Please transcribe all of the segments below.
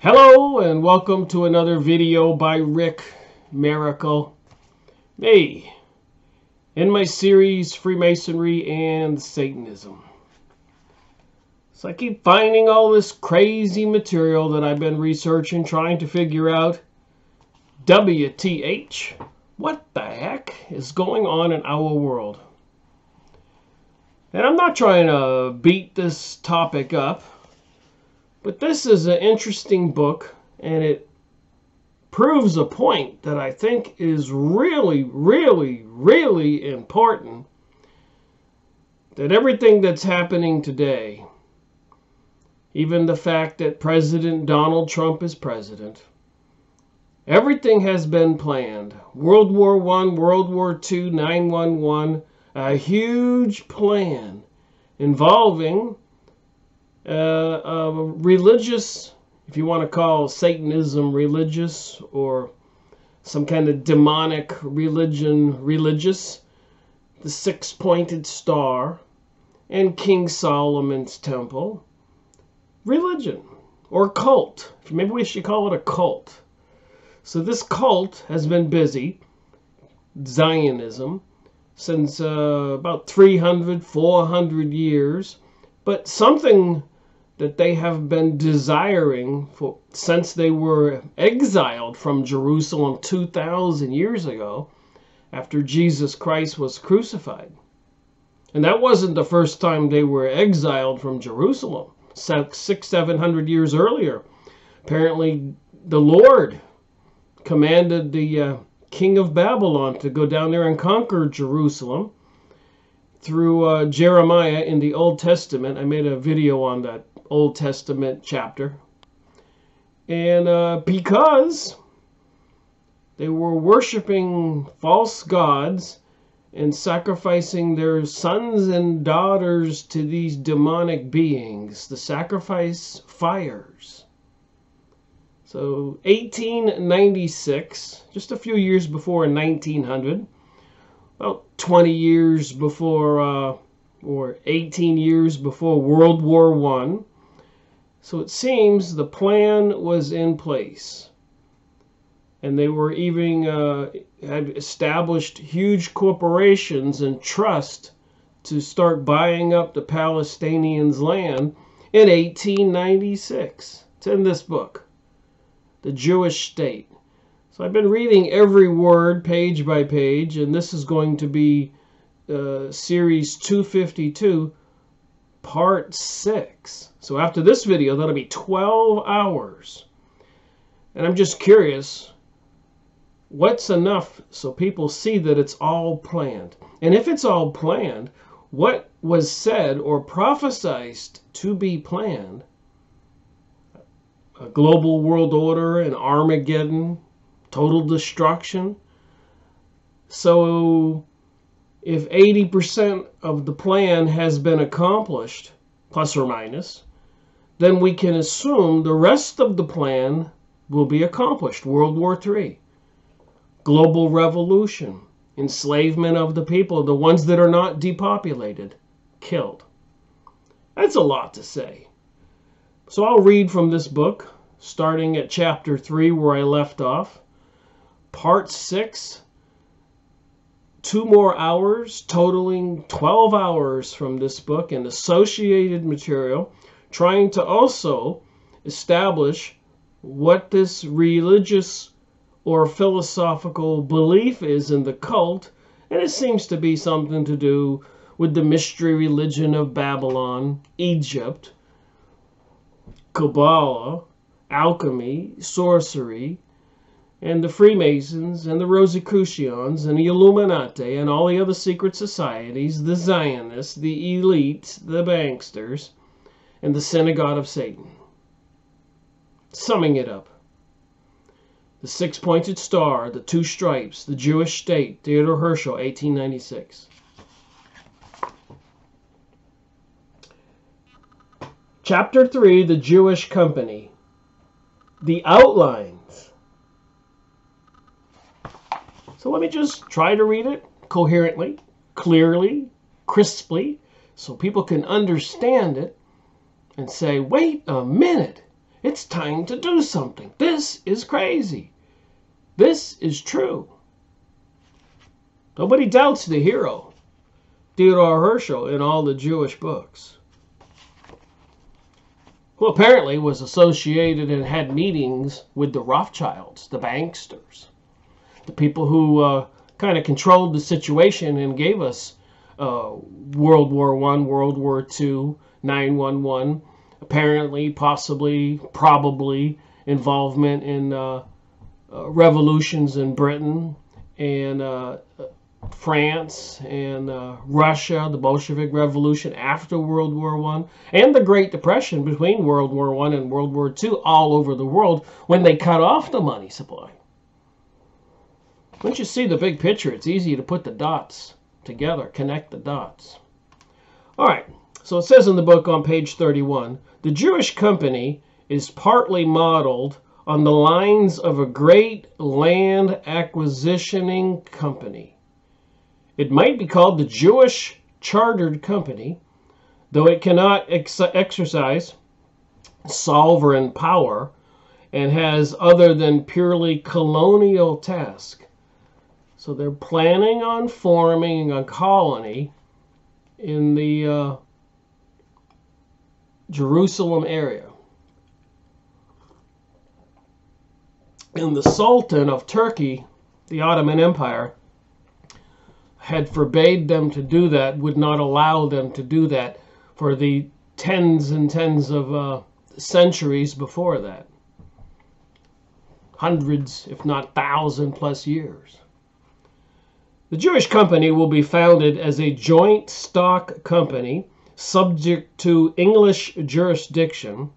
Hello and welcome to another video by Rick Miracle. Hey, in my series Freemasonry and Satanism. So I keep finding all this crazy material that I've been researching, trying to figure out WTH, what the heck is going on in our world? And I'm not trying to beat this topic up, but this is an interesting book, and it proves a point that I think is really, really, really important. That everything that's happening today, even the fact that President Donald Trump is president, everything has been planned. World War I, World War II, 9/11, a huge plan involving religious, if you want to call Satanism religious, or some kind of demonic religion religious, the six-pointed star, and King Solomon's temple, religion, or cult. Maybe we should call it a cult. So this cult has been busy, Zionism, since about 300, 400 years, but something that they have been desiring since they were exiled from Jerusalem 2,000 years ago after Jesus Christ was crucified. And that wasn't the first time they were exiled from Jerusalem. 600-700 years earlier, apparently the Lord commanded the king of Babylon to go down there and conquer Jerusalem through Jeremiah in the Old Testament. I made a video on that Old Testament chapter. And because they were worshiping false gods and sacrificing their sons and daughters to these demonic beings, the sacrifice fires. So 1896, just a few years before 1900, about 20 years before, or 18 years before World War I. So it seems the plan was in place. And they were even had established huge corporations and trust to start buying up the Palestinians' land in 1896. It's in this book, The Jewish State. So I've been reading every word page by page, and this is going to be series 252, part 6. So after this video, that'll be 12 hours. And I'm just curious, what's enough so people see that it's all planned? And if it's all planned, what was said or prophesied to be planned? A global world order, an Armageddon, total destruction. So if 80% of the plan has been accomplished, plus or minus, then we can assume the rest of the plan will be accomplished. World War III, global revolution, enslavement of the people, the ones that are not depopulated, killed. That's a lot to say. So I'll read from this book, starting at chapter 3 where I left off. Part 6, 2 more hours, totaling 12 hours from this book and associated material, trying to also establish what this religious or philosophical belief is in the cult. And it seems to be something to do with the mystery religion of Babylon, Egypt, Kabbalah, alchemy, sorcery, and the Freemasons, and the Rosicrucians, and the Illuminati, and all the other secret societies, the Zionists, the elites, the banksters, and the synagogue of Satan. Summing it up, the six-pointed star, the two stripes, the Jewish state, Theodor Herzl, 1896. Chapter 3, the Jewish Company. The outlines. So let me just try to read it coherently, clearly, crisply, so people can understand it and say, wait a minute, It's time to do something. This is crazy. This is true. Nobody doubts the hero, Theodor Herzl, in all the Jewish books, who apparently was associated and had meetings with the Rothschilds, the banksters, the people who kind of controlled the situation and gave us World War I, World War II, 9/11, apparently, possibly, probably involvement in revolutions in Britain and France and Russia, the Bolshevik Revolution after World War I, and the Great Depression between World War I and World War II all over the world when they cut off the money supply. Once you see the big picture, it's easy to put the dots together, connect the dots. All right, so it says in the book on page 31, the Jewish company is partly modeled on the lines of a great land acquisitioning company. It might be called the Jewish Chartered Company, though it cannot exercise sovereign power and has other than purely colonial task. So they're planning on forming a colony in the Jerusalem area. And the Sultan of Turkey, the Ottoman Empire, had forbade them to do that, would not allow them to do that for the tens and tens of centuries before that. Hundreds, if not 1,000+ years. The Jewish company will be founded as a joint stock company subject to English jurisdiction,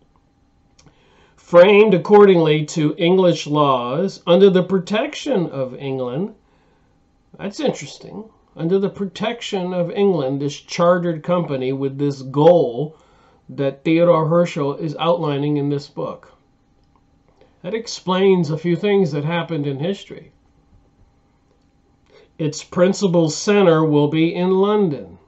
framed accordingly to English laws under the protection of England. That's interesting. Under the protection of England, this chartered company with this goal that Theodor Herzl is outlining in this book. That explains a few things that happened in history. Its principal center will be in London.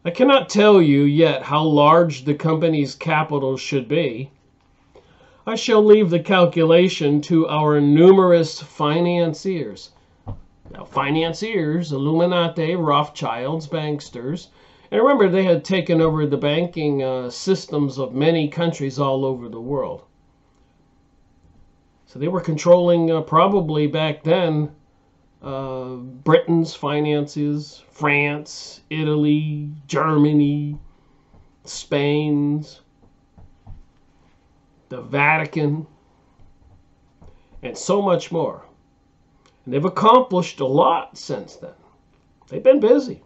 I cannot tell you yet how large the company's capital should be. I shall leave the calculation to our numerous financiers. Now, financiers, Illuminati, Rothschilds, banksters. And remember, they had taken over the banking systems of many countries all over the world. So they were controlling, probably back then, Britain's finances, France, Italy, Germany, Spain's, the Vatican, and so much more. And they've accomplished a lot since then. They've been busy.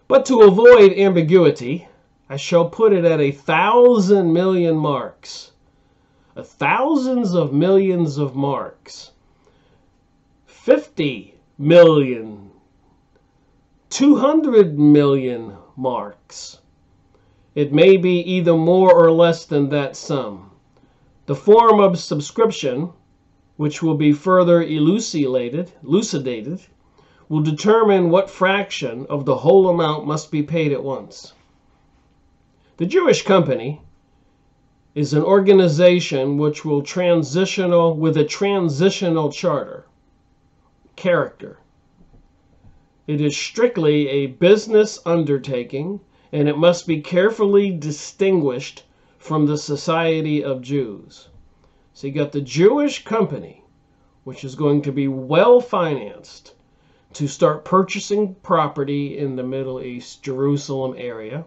But to avoid ambiguity, I shall put it at 1,000 million marks. Thousands of millions of marks. 50 million. 200 million marks. It may be either more or less than that sum. The form of subscription, which will be further elucidated, will determine what fraction of the whole amount must be paid at once. The Jewish company is an organization which will with a transitional character. It is strictly a business undertaking, and it must be carefully distinguished from the Society of Jews. So you got the Jewish company, which is going to be well financed to start purchasing property in the Middle East, Jerusalem area.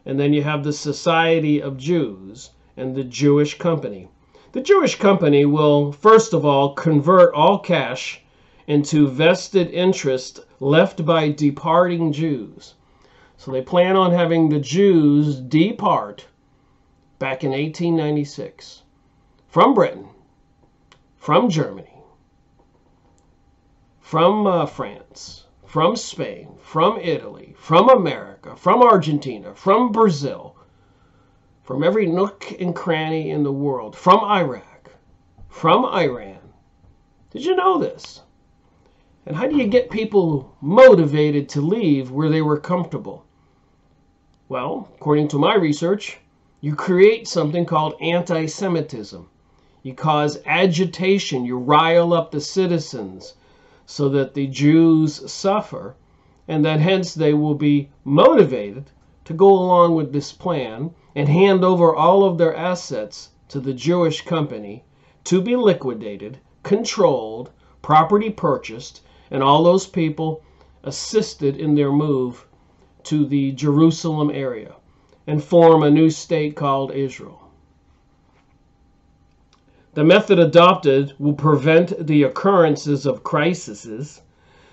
And then you have the Society of Jews and the Jewish company. The Jewish company will, first of all, convert all cash into vested interest left by departing Jews. So they plan on having the Jews depart back in 1896 from Britain, from Germany, from France, from Spain, from Italy, from America, from Argentina, from Brazil, from every nook and cranny in the world, from Iraq, from Iran. Did you know this? And how do you get people motivated to leave where they were comfortable? Well, according to my research, You create something called anti-Semitism. You cause agitation. You rile up the citizens so that the Jews suffer, and that hence they will be motivated to go along with this plan and hand over all of their assets to the Jewish company to be liquidated, controlled, property purchased, and all those people assisted in their move to the Jerusalem area and form a new state called Israel. The method adopted will prevent the occurrences of crises,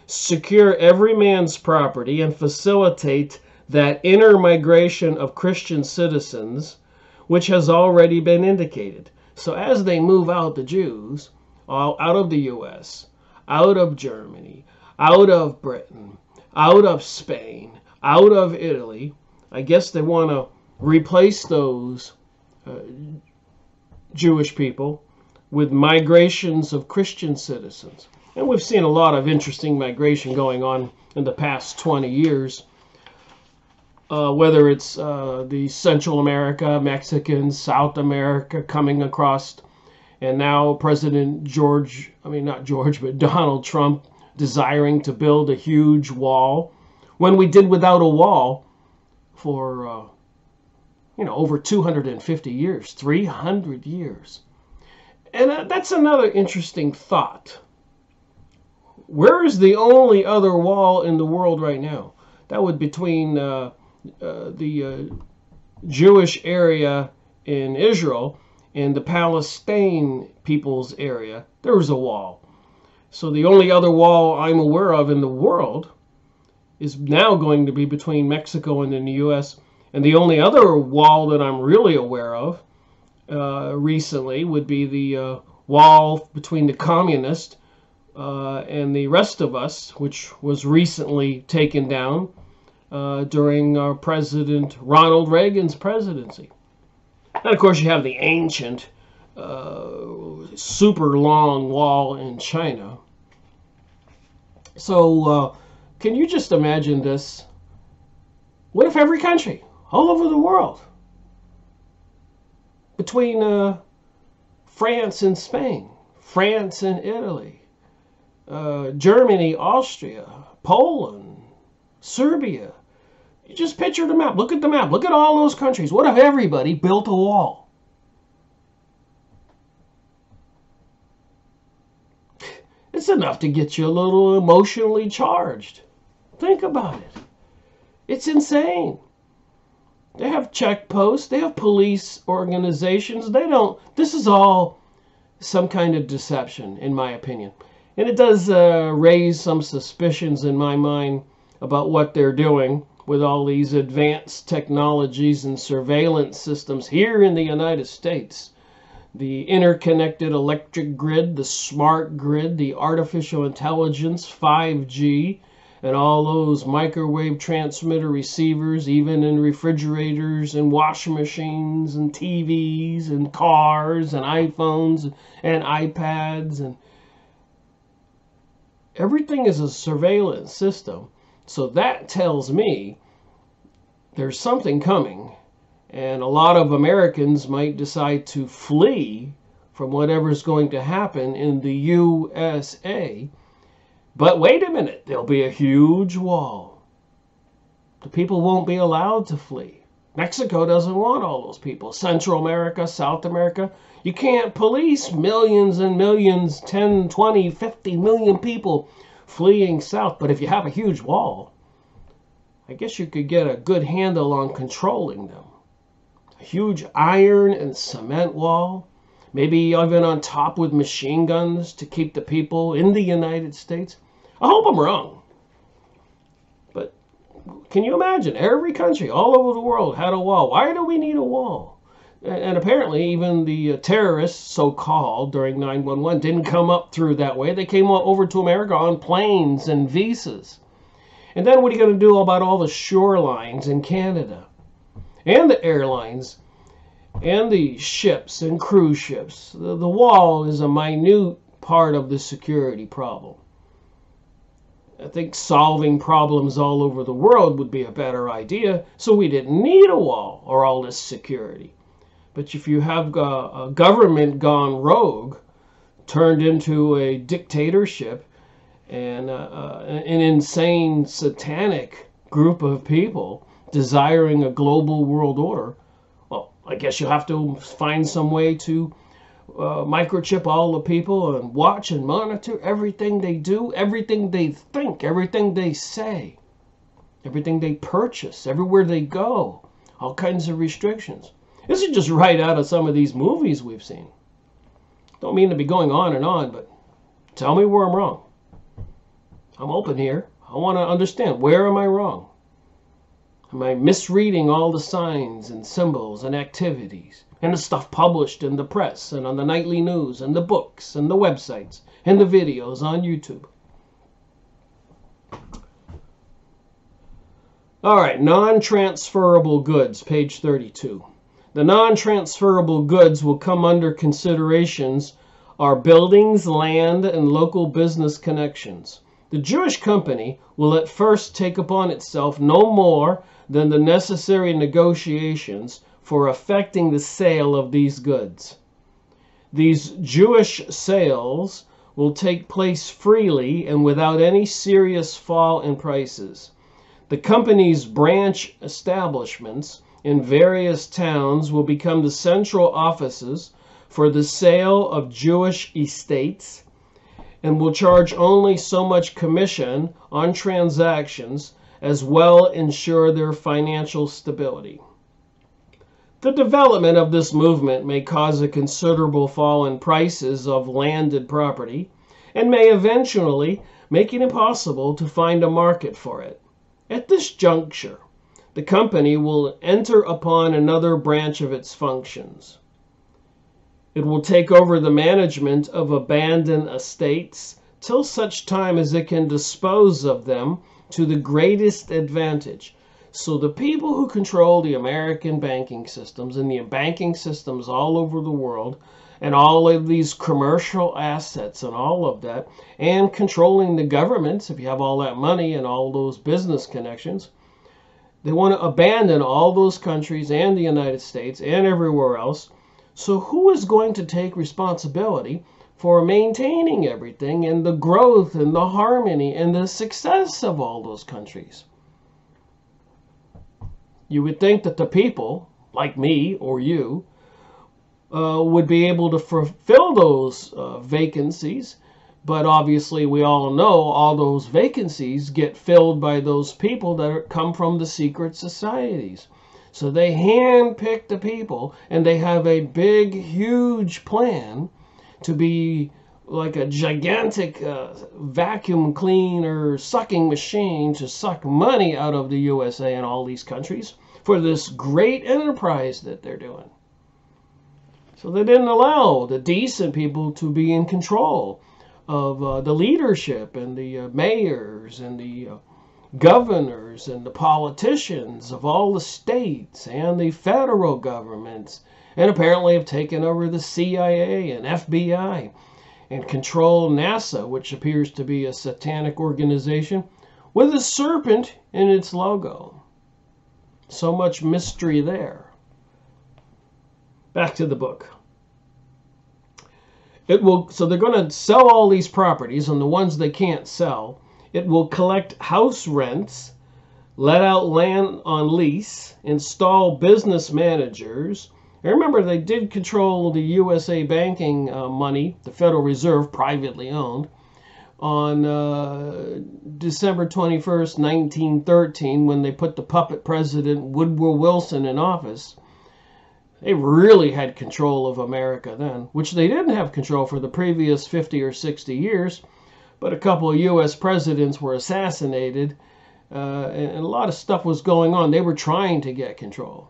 secure every man's property, and facilitate that inner migration of Christian citizens, which has already been indicated. So as they move out, the Jews, out of the U.S., out of Germany, out of Britain, out of Spain, out of Italy, I guess they want to replace those Jewish people with migrations of Christian citizens. And we've seen a lot of interesting migration going on in the past 20 years. Whether it's the Central America, Mexicans, South America coming across, and now Donald Trump desiring to build a huge wall, when we did without a wall for, over 250 years, 300 years. And that's another interesting thought. Where is the only other wall in the world right now? That would be between the Jewish area in Israel and the Palestine people's area. There was a wall. So the only other wall I'm aware of in the world is now going to be between Mexico and the U.S. And the only other wall that I'm really aware of recently would be the wall between the communists and the rest of us, which was recently taken down during President Ronald Reagan's presidency. And of course you have the ancient super long wall in China. So can you just imagine this? What if every country all over the world, between France and Spain, France and Italy, Germany, Austria, Poland, Serbia, you just picture the map. Look at the map. Look at all those countries. What if everybody built a wall? It's enough to get you a little emotionally charged. Think about it. It's insane. They have check posts. They have police organizations. This is all some kind of deception, in my opinion. And it does raise some suspicions in my mind about what they're doing with all these advanced technologies and surveillance systems here in the United States. The interconnected electric grid, the smart grid, the artificial intelligence, 5G, and all those microwave transmitter receivers, even in refrigerators and washing machines and TVs and cars and iPhones and iPads, and everything is a surveillance system. So that tells me there's something coming, and a lot of Americans might decide to flee from whatever's going to happen in the USA. But wait a minute, there'll be a huge wall. The people won't be allowed to flee. Mexico doesn't want all those people. Central America, South America. You can't police millions and millions, 10, 20, 50 million people fleeing south. But if you have a huge wall, I guess you could get a good handle on controlling them. A huge iron and cement wall. Maybe even on top with machine guns to keep the people in the United States. I hope I'm wrong. But can you imagine? Every country all over the world had a wall. Why do we need a wall? And apparently even the terrorists, so-called, during 9/11 didn't come up through that way. They came over to America on planes and visas. And then what are you going to do about all the shorelines in Canada? And the airlines? And the ships and cruise ships. The wall is a minute part of the security problem. I think solving problems all over the world would be a better idea, so we didn't need a wall or all this security. But if you have a government gone rogue, turned into a dictatorship, and an insane satanic group of people desiring a global world order, well, I guess you have to find some way to microchip all the people and watch and monitor everything they do, everything they think, everything they say, everything they purchase, everywhere they go, all kinds of restrictions. This is just right out of some of these movies we've seen. Don't mean to be going on and on, but tell me where I'm wrong. I'm open here. I want to understand, where am I wrong? Am I misreading all the signs and symbols and activities and the stuff published in the press and on the nightly news and the books and the websites and the videos on YouTube? All right, non-transferable goods, page 32. The non-transferable goods will come under considerations are buildings, land, and local business connections. The Jewish company will at first take upon itself no more than the necessary negotiations for effecting the sale of these goods. These Jewish sales will take place freely and without any serious fall in prices. The company's branch establishments in various towns will become the central offices for the sale of Jewish estates, and will charge only so much commission on transactions as well ensure their financial stability. The development of this movement may cause a considerable fall in prices of landed property and may eventually make it impossible to find a market for it. At this juncture, the company will enter upon another branch of its functions. It will take over the management of abandoned estates till such time as it can dispose of them to the greatest advantage. So the people who control the American banking systems and the banking systems all over the world and all of these commercial assets and all of that, and controlling the governments, if you have all that money and all those business connections, they want to abandon all those countries and the United States and everywhere else. So who is going to take responsibility for maintaining everything and the growth and the harmony and the success of all those countries? You would think that the people, like me or you, would be able to fulfill those vacancies. But obviously we all know all those vacancies get filled by those people that come from the secret societies. So they handpick the people, and they have a big, huge plan to be like a gigantic vacuum cleaner sucking machine to suck money out of the USA and all these countries for this great enterprise that they're doing. So they didn't allow the decent people to be in control of the leadership and the mayors and the governors and the politicians of all the states and the federal governments, and apparently have taken over the CIA and FBI and control NASA, which appears to be a satanic organization with a serpent in its logo. So much mystery there. Back to the book. So they're going to sell all these properties, and the ones they can't sell, it will collect house rents, let out land on lease, install business managers. And remember, they did control the USA banking money, the Federal Reserve, privately owned, on December 21st, 1913, when they put the puppet president Woodrow Wilson in office. They really had control of America then, which they didn't have control for the previous 50 or 60 years. But a couple of U.S. presidents were assassinated, and a lot of stuff was going on. They were trying to get control.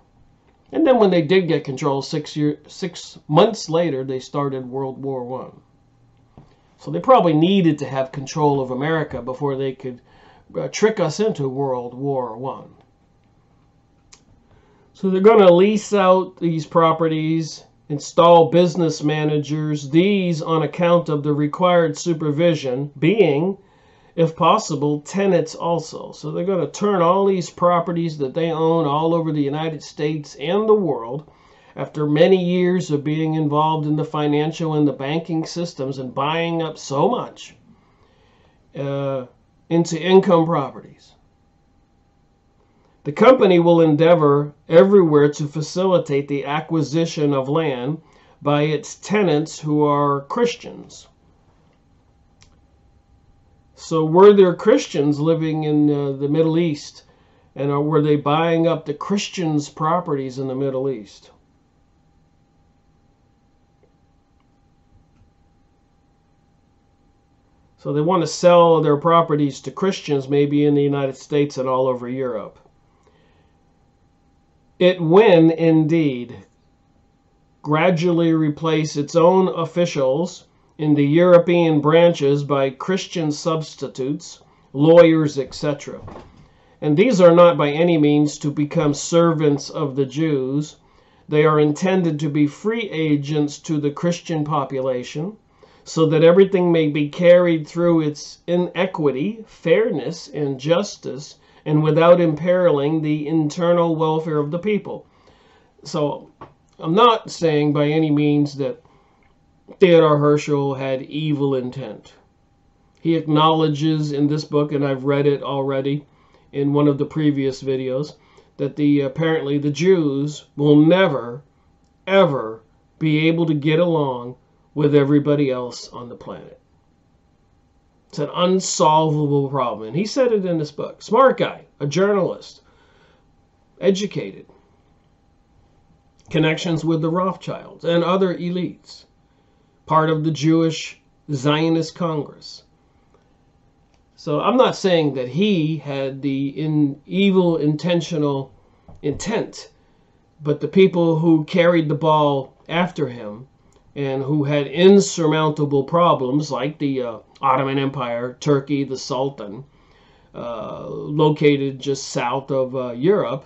And then when they did get control, 6 months later, they started World War I. So they probably needed to have control of America before they could trick us into World War I. So they're going to lease out these properties, install business managers, these on account of the required supervision being, if possible, tenants also. So they're going to turn all these properties that they own all over the United States and the world after many years of being involved in the financial and the banking systems and buying up so much into income properties. The company will endeavor everywhere to facilitate the acquisition of land by its tenants who are Christians. So were there Christians living in the Middle East, and were they buying up the Christians' properties in the Middle East? So they want to sell their properties to Christians, maybe in the United States and all over Europe. It will indeed gradually replace its own officials in the European branches by Christian substitutes, lawyers, etc. And these are not by any means to become servants of the Jews. They are intended to be free agents to the Christian population, so that everything may be carried through its inequity, fairness, and justice, and without imperiling the internal welfare of the people. So I'm not saying by any means that Theodor Herzl had evil intent. He acknowledges in this book, and I've read it already in one of the previous videos, that apparently the Jews will never, ever be able to get along with everybody else on the planet. It's an unsolvable problem. And he said it in this book. Smart guy, a journalist, educated, connections with the Rothschilds and other elites, part of the Jewish Zionist Congress. So I'm not saying that he had the evil intentional intent, but the people who carried the ball after him and who had insurmountable problems like the Ottoman Empire, Turkey, the Sultan, located just south of Europe,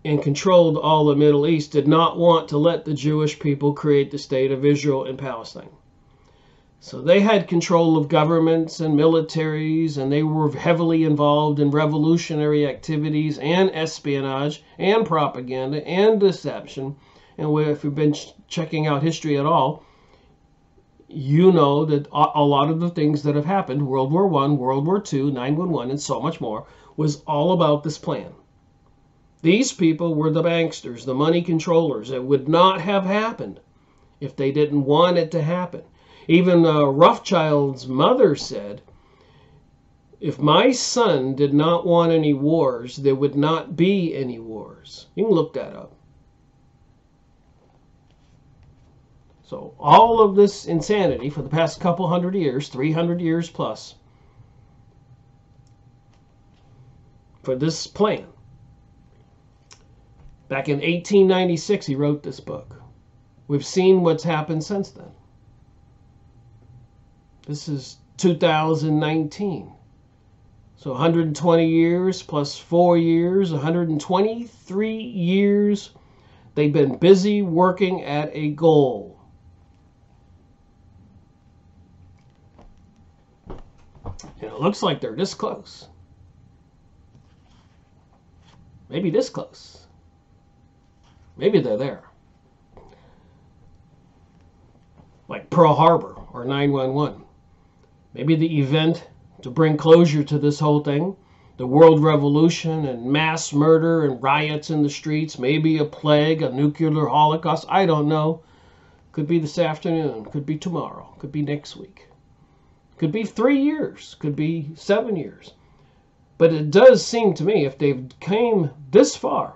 and controlled all the Middle East, did not want to let the Jewish people create the state of Israel and Palestine. So they had control of governments and militaries, and they were heavily involved in revolutionary activities and espionage and propaganda and deception. And if you've been checking out history at all, you know that a lot of the things that have happened, World War I, World War II, 9/11, and so much more, was all about this plan. These people were the banksters, the money controllers. It would not have happened if they didn't want it to happen. Even Rothschild's mother said, if my son did not want any wars, there would not be any wars. You can look that up. So all of this insanity for the past couple hundred years, 300 years plus, for this plan. Back in 1896, he wrote this book. We've seen what's happened since then. This is 2019. So 120 years plus 4 years, 123 years. They've been busy working at a goal. And it looks like they're this close. Maybe this close. Maybe they're there. Like Pearl Harbor or 9/11. Maybe the event to bring closure to this whole thing, the world revolution and mass murder and riots in the streets, maybe a plague, a nuclear holocaust, I don't know. Could be this afternoon, could be tomorrow, could be next week. Could be 3 years, could be 7 years. But it does seem to me, if they've came this far,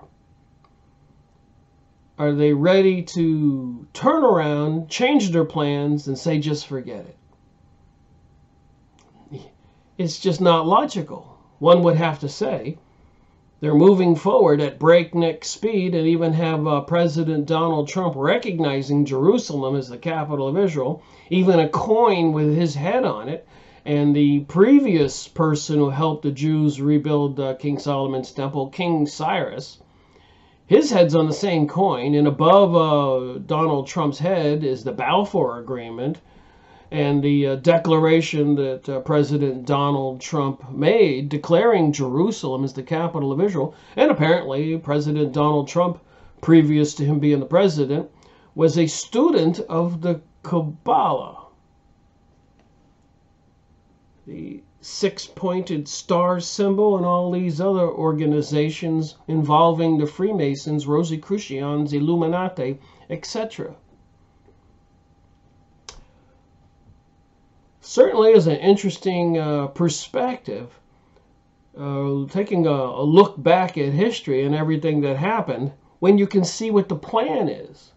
are they ready to turn around, change their plans, and say, just forget it? It's just not logical. One would have to say they're moving forward at breakneck speed, and even have President Donald Trump recognizing Jerusalem as the capital of Israel, even a coin with his head on it. And the previous person who helped the Jews rebuild King Solomon's temple, King Cyrus, his head's on the same coin, and above Donald Trump's head is the Balfour Agreement and the declaration that President Donald Trump made declaring Jerusalem as the capital of Israel. And apparently President Donald Trump previous to him being the president, was a student of the Kabbalah. The six-pointed star symbol and all these other organizations involving the Freemasons, Rosicrucians, Illuminati, etc. Certainly is an interesting perspective, taking a look back at history and everything that happened when you can see what the plan is.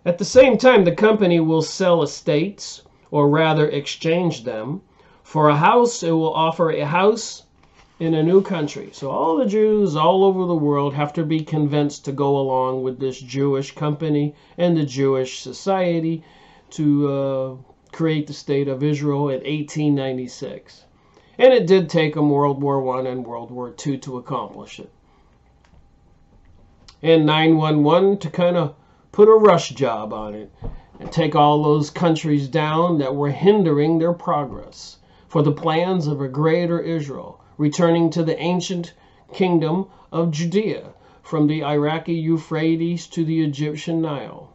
At the same time, the company will sell estates, or rather exchange them. For a house, it will offer a house in a new country. So all the Jews all over the world have to be convinced to go along with this Jewish company and the Jewish society to create the state of Israel in 1896. And it did take them World War I and World War II to accomplish it. And 911 to kind of put a rush job on it and take all those countries down that were hindering their progress for the plans of a greater Israel, returning to the ancient kingdom of Judea from the Iraqi Euphrates to the Egyptian Nile.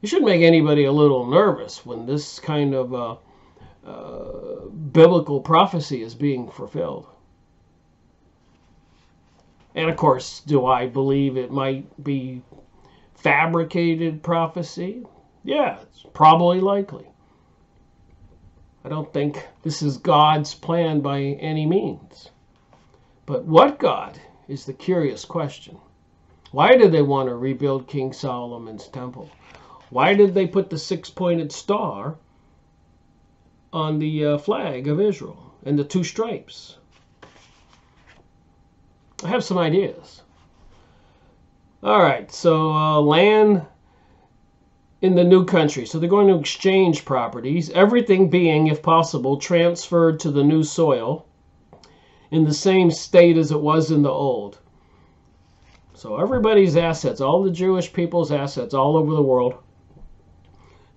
It should make anybody a little nervous when this kind of biblical prophecy is being fulfilled. And of course, do I believe it might be fabricated prophecy? Yeah, it's probably likely. I don't think this is God's plan by any means. But what God is the curious question. Why did they want to rebuild King Solomon's temple? Why did they put the six-pointed star on the flag of Israel and the two stripes? I have some ideas. All right, so land in the new country. So they're going to exchange properties, everything being, if possible, transferred to the new soil in the same state as it was in the old. So everybody's assets, all the Jewish people's assets all over the world,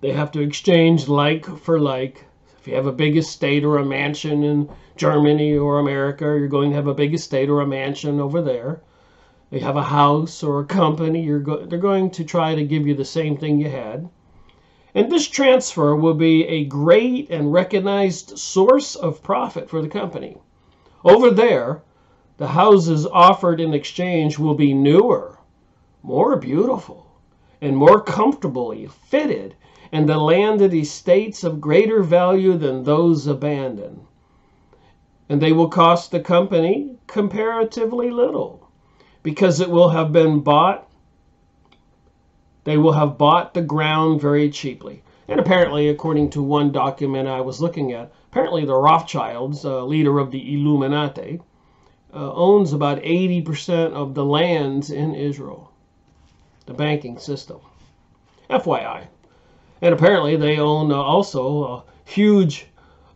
they have to exchange like for like. If you have a big estate or a mansion in Germany or America, you're going to have a big estate or a mansion over there. You have a house or a company, they're going to try to give you the same thing you had. And this transfer will be a great and recognized source of profit for the company. Over there, the houses offered in exchange will be newer, more beautiful, and more comfortably fitted, and the landed estates of greater value than those abandoned. And they will cost the company comparatively little, because it will have been bought, they will have bought the ground very cheaply. And apparently, according to one document I was looking at, apparently the Rothschilds, leader of the Illuminati, owns about 80% of the lands in Israel, the banking system. FYI. And apparently they own also huge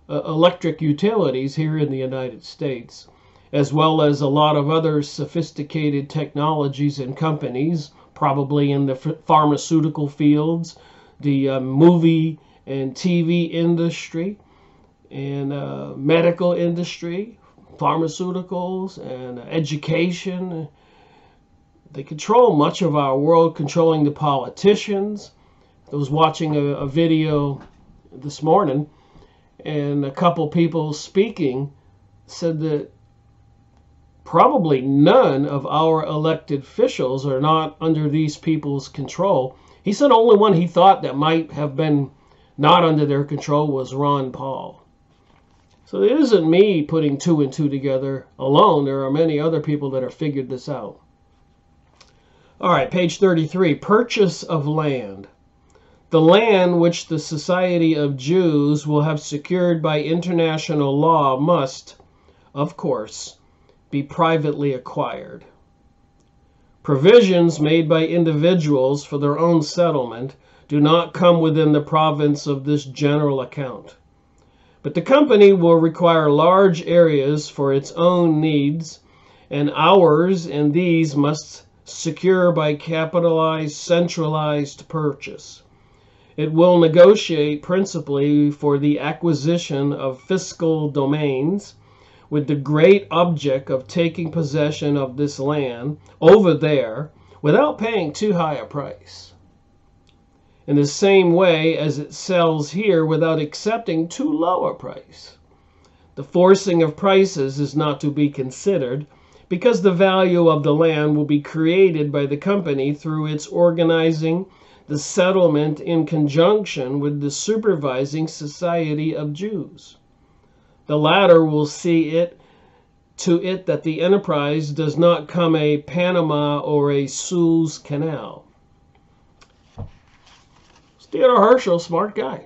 electric utilities here in the United States, as well as a lot of other sophisticated technologies and companies, probably in the pharmaceutical fields, the movie and TV industry, and medical industry, pharmaceuticals, and education. They control much of our world, controlling the politicians. I was watching a video this morning, and a couple people speaking said that probably none of our elected officials are not under these people's control. He said only one he thought that might have been not under their control was Ron Paul. So it isn't me putting two and two together alone. There are many other people that have figured this out. All right, page 33, purchase of land. The land which the Society of Jews will have secured by international law must, of course, be privately acquired. Provisions made by individuals for their own settlement do not come within the province of this general account. But the company will require large areas for its own needs, and ours and these must secure by capitalized, centralized purchase. It will negotiate principally for the acquisition of fiscal domains, with the great object of taking possession of this land over there without paying too high a price. In the same way as it sells here without accepting too low a price. The forcing of prices is not to be considered because the value of the land will be created by the company through its organizing the settlement in conjunction with the supervising society of Jews. The latter will see to it that the enterprise does not come a Panama or a Suez Canal. Theodor Herzl, smart guy.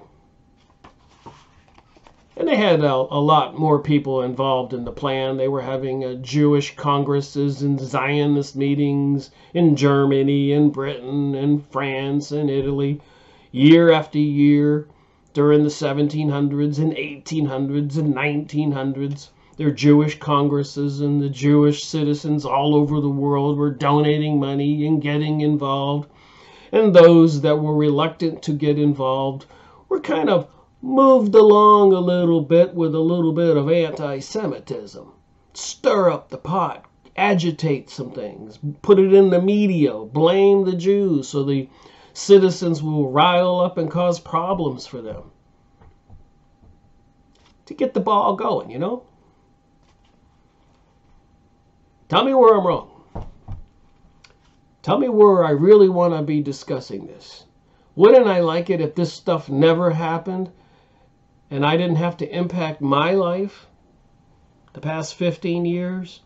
And they had a lot more people involved in the plan. They were having Jewish congresses and Zionist meetings in Germany and Britain and France and Italy year after year during the 1700s and 1800s and 1900s. There were Jewish congresses, and the Jewish citizens all over the world were donating money and getting involved. And those that were reluctant to get involved were kind of moved along a little bit with a little bit of anti-Semitism. Stir up the pot, agitate some things, put it in the media, blame the Jews so the citizens will rile up and cause problems for them. To get the ball going, you know? Tell me where I'm wrong. Tell me where I really want to be discussing this. Wouldn't I like it if this stuff never happened and I didn't have to impact my life the past 15 years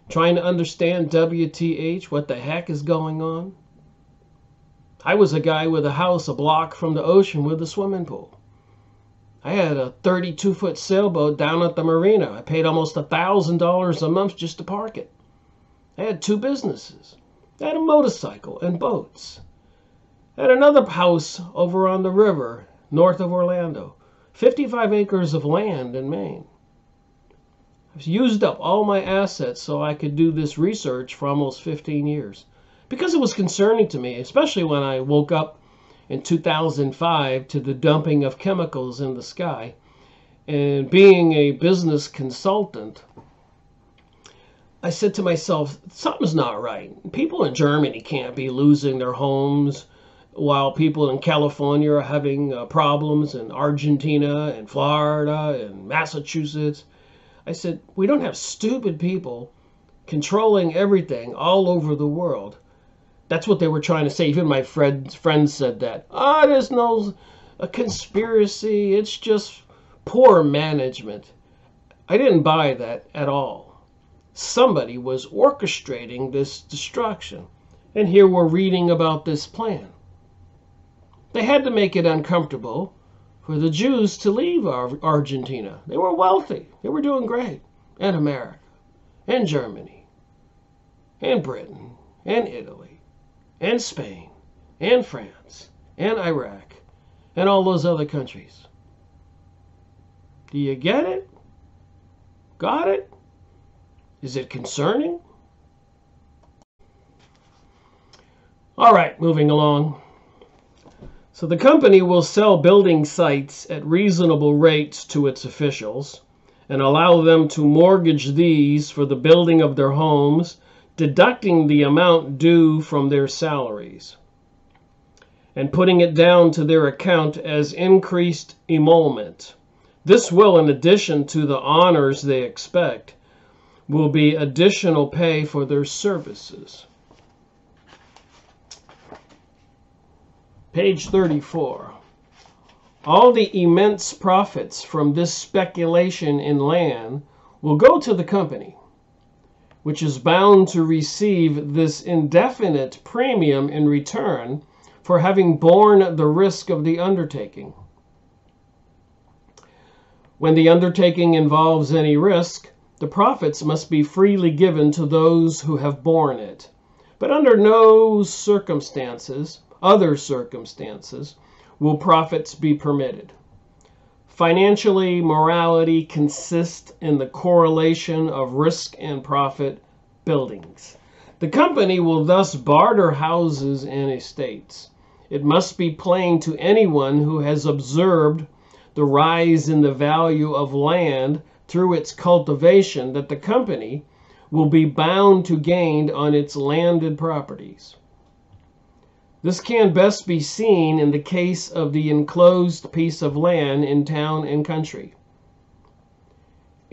trying to understand WTH, what the heck is going on? I was a guy with a house a block from the ocean with a swimming pool. I had a 32-foot sailboat down at the marina. I paid almost $1,000 a month just to park it. I had 2 businesses. I had a motorcycle and boats. I had another house over on the river north of Orlando. 55 acres of land in Maine. I've used up all my assets so I could do this research for almost 15 years. Because it was concerning to me, especially when I woke up in 2005 to the dumping of chemicals in the sky. And being a business consultant, I said to myself, something's not right. People in Germany can't be losing their homes while people in California are having problems, in Argentina and Florida and Massachusetts. I said, we don't have stupid people controlling everything all over the world. That's what they were trying to say. Even my friends said that. There's no conspiracy. It's just poor management. I didn't buy that at all. Somebody was orchestrating this destruction. And here we're reading about this plan. They had to make it uncomfortable for the Jews to leave Argentina. They were wealthy. They were doing great. And America. And Germany. And Britain. And Italy. And Spain. And France. And Iraq. And all those other countries. Do you get it? Got it? Is it concerning? All right, moving along. So the company will sell building sites at reasonable rates to its officials and allow them to mortgage these for the building of their homes, deducting the amount due from their salaries and putting it down to their account as increased emolument. This will, in addition to the honors they expect, will be additional pay for their services. Page 34. All the immense profits from this speculation in land will go to the company, which is bound to receive this indefinite premium in return for having borne the risk of the undertaking. When the undertaking involves any risk, the profits must be freely given to those who have borne it. But under no circumstances, other circumstances, will profits be permitted. Financially, morality consists in the correlation of risk and profit buildings. The company will thus barter houses and estates. It must be plain to anyone who has observed the rise in the value of land through its cultivation that the company will be bound to gain on its landed properties. This can best be seen in the case of the enclosed piece of land in town and country.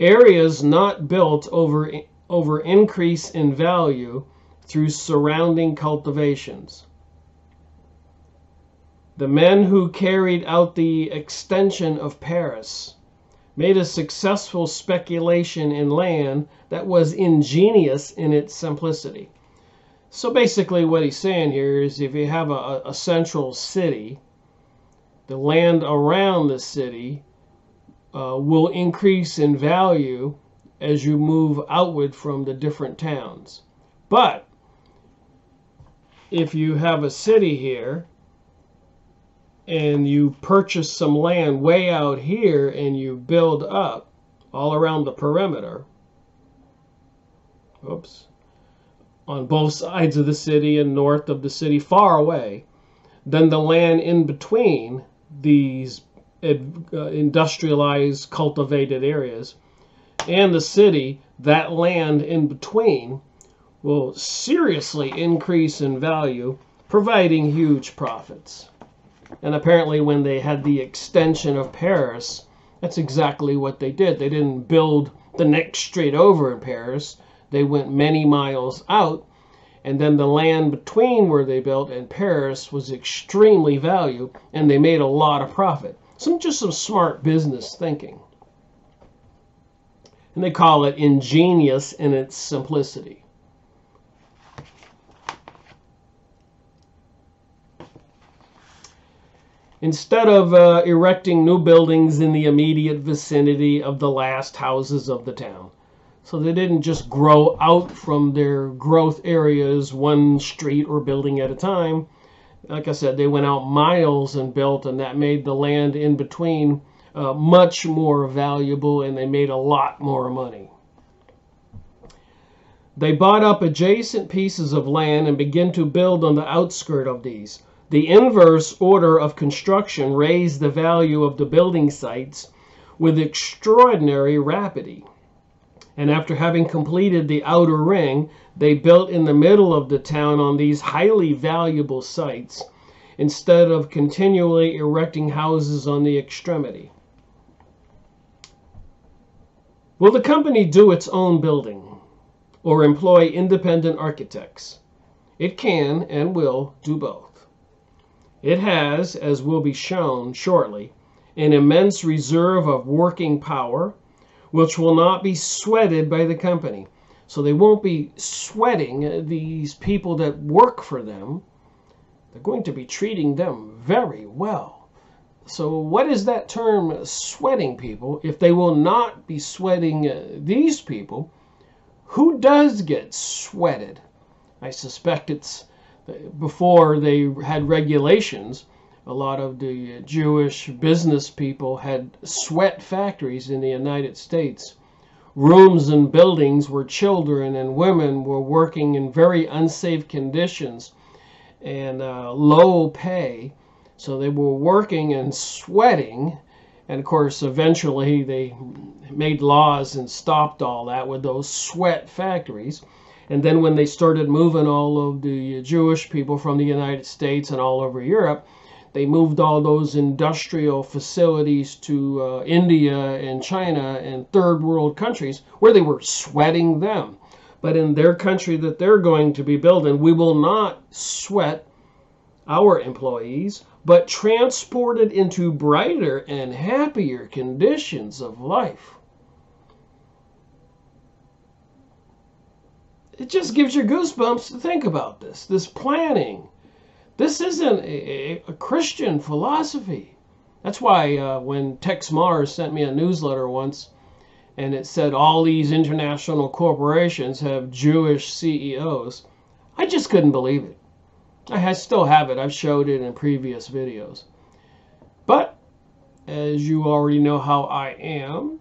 Areas not built over increase in value through surrounding cultivations. The men who carried out the extension of Paris made a successful speculation in land that was ingenious in its simplicity. So basically what he's saying here is if you have a central city, the land around the city will increase in value as you move outward from the different towns. But if you have a city here and you purchase some land way out here and you build up all around the perimeter, on both sides of the city and north of the city, far away, then the land in between these industrialized, cultivated areas and the city, that land in between will seriously increase in value, providing huge profits. And apparently when they had the extension of Paris, that's exactly what they did. They didn't build the next street over in Paris. They went many miles out, and then the land between where they built and Paris was extremely valuable, and they made a lot of profit. Just some smart business thinking. And they call it ingenious in its simplicity. Instead of erecting new buildings in the immediate vicinity of the last houses of the town. So they didn't just grow out from their growth areas one street or building at a time. Like I said, they went out miles and built, and that made the land in between much more valuable, and they made a lot more money. They bought up adjacent pieces of land and began to build on the outskirt of these. The inverse order of construction raised the value of the building sites with extraordinary rapidity. And after having completed the outer ring, they built in the middle of the town on these highly valuable sites, instead of continually erecting houses on the extremity. Will the company do its own building or employ independent architects? It can and will do both. It has, as will be shown shortly, an immense reserve of working power, which will not be sweated by the company. So they won't be sweating these people that work for them. They're going to be treating them very well. So what is that term, sweating people? If they will not be sweating these people, who does get sweated? I suspect it's before they had regulations. A lot of the Jewish business people had sweat factories in the United States. Rooms and buildings where children and women were working in very unsafe conditions and low pay. So they were working and sweating. And of course, eventually they made laws and stopped all that with those sweat factories. And then when they started moving all of the Jewish people from the United States and all over Europe, they moved all those industrial facilities to India and China and third world countries where they were sweating them. But in their country that they're going to be building, we will not sweat our employees, but transported into brighter and happier conditions of life. It just gives you goosebumps to think about this planning. This isn't a Christian philosophy. That's why when Tex Mars sent me a newsletter once, and it said all these international corporations have Jewish CEOs, I just couldn't believe it. I still have it. I've showed it in previous videos. But, as you already know how I am,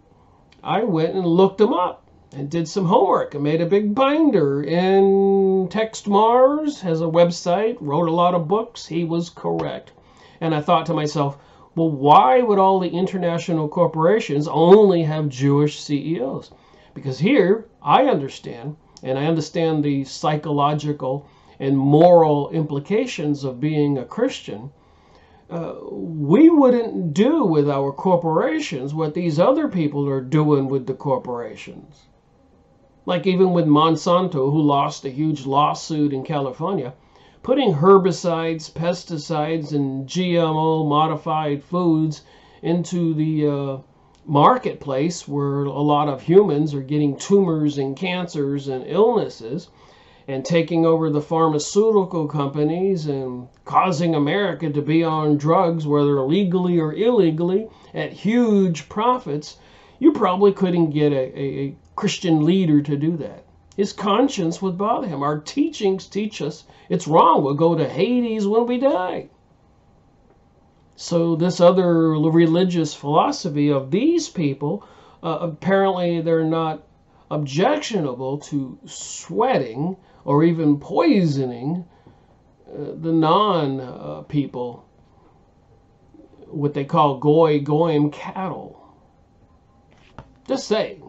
I went and looked them up and did some homework. I made a big binder, and Tex Mars has a website, wrote a lot of books. He was correct. And I thought to myself, Well, why would all the international corporations only have Jewish CEOs? Because here, I understand, and I understand the psychological and moral implications of being a Christian. We wouldn't do with our corporations what these other people are doing with the corporations. Like even with Monsanto, who lost a huge lawsuit in California, putting herbicides, pesticides, and GMO modified foods into the marketplace where a lot of humans are getting tumors and cancers and illnesses, and taking over the pharmaceutical companies and causing America to be on drugs, whether legally or illegally, at huge profits. You probably couldn't get a Christian leader to do that. His conscience would bother him. Our teachings teach us it's wrong. We'll go to Hades when we die. So this other religious philosophy of these people, apparently they're not objectionable to sweating or even poisoning the non-people, what they call goyim cattle. Just saying.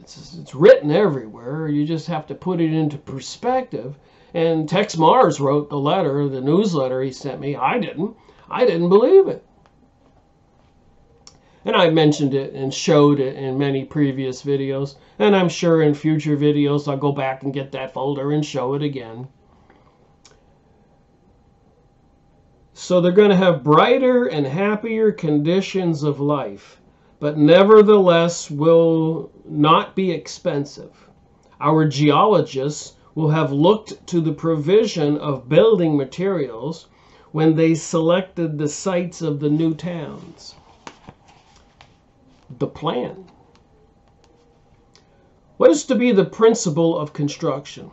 It's written everywhere. You just have to put it into perspective. And Tex Mars wrote the letter, the newsletter he sent me. I didn't believe it. And I mentioned it and showed it in many previous videos. And I'm sure in future videos I'll go back and get that folder and show it again. So they're going to have brighter and happier conditions of life, but nevertheless will not be expensive. Our geologists will have looked to the provision of building materials when they selected the sites of the new towns. The plan. What is to be the principle of construction?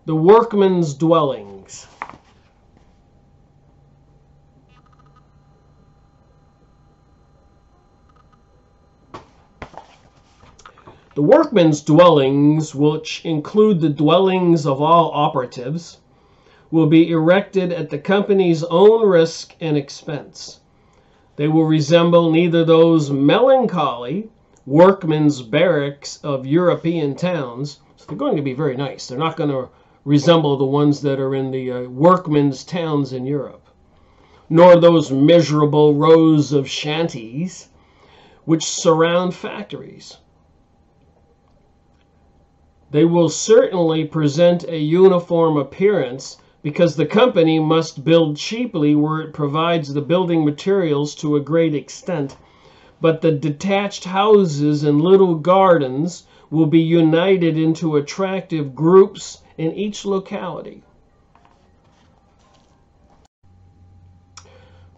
The workmen's dwellings. The workmen's dwellings, which include the dwellings of all operatives, will be erected at the company's own risk and expense. They will resemble neither those melancholy workmen's barracks of European towns, so they're going to be very nice. They're not going to resemble the ones that are in the workmen's towns in Europe, nor those miserable rows of shanties which surround factories. They will certainly present a uniform appearance because the company must build cheaply where it provides the building materials to a great extent, but the detached houses and little gardens will be united into attractive groups in each locality.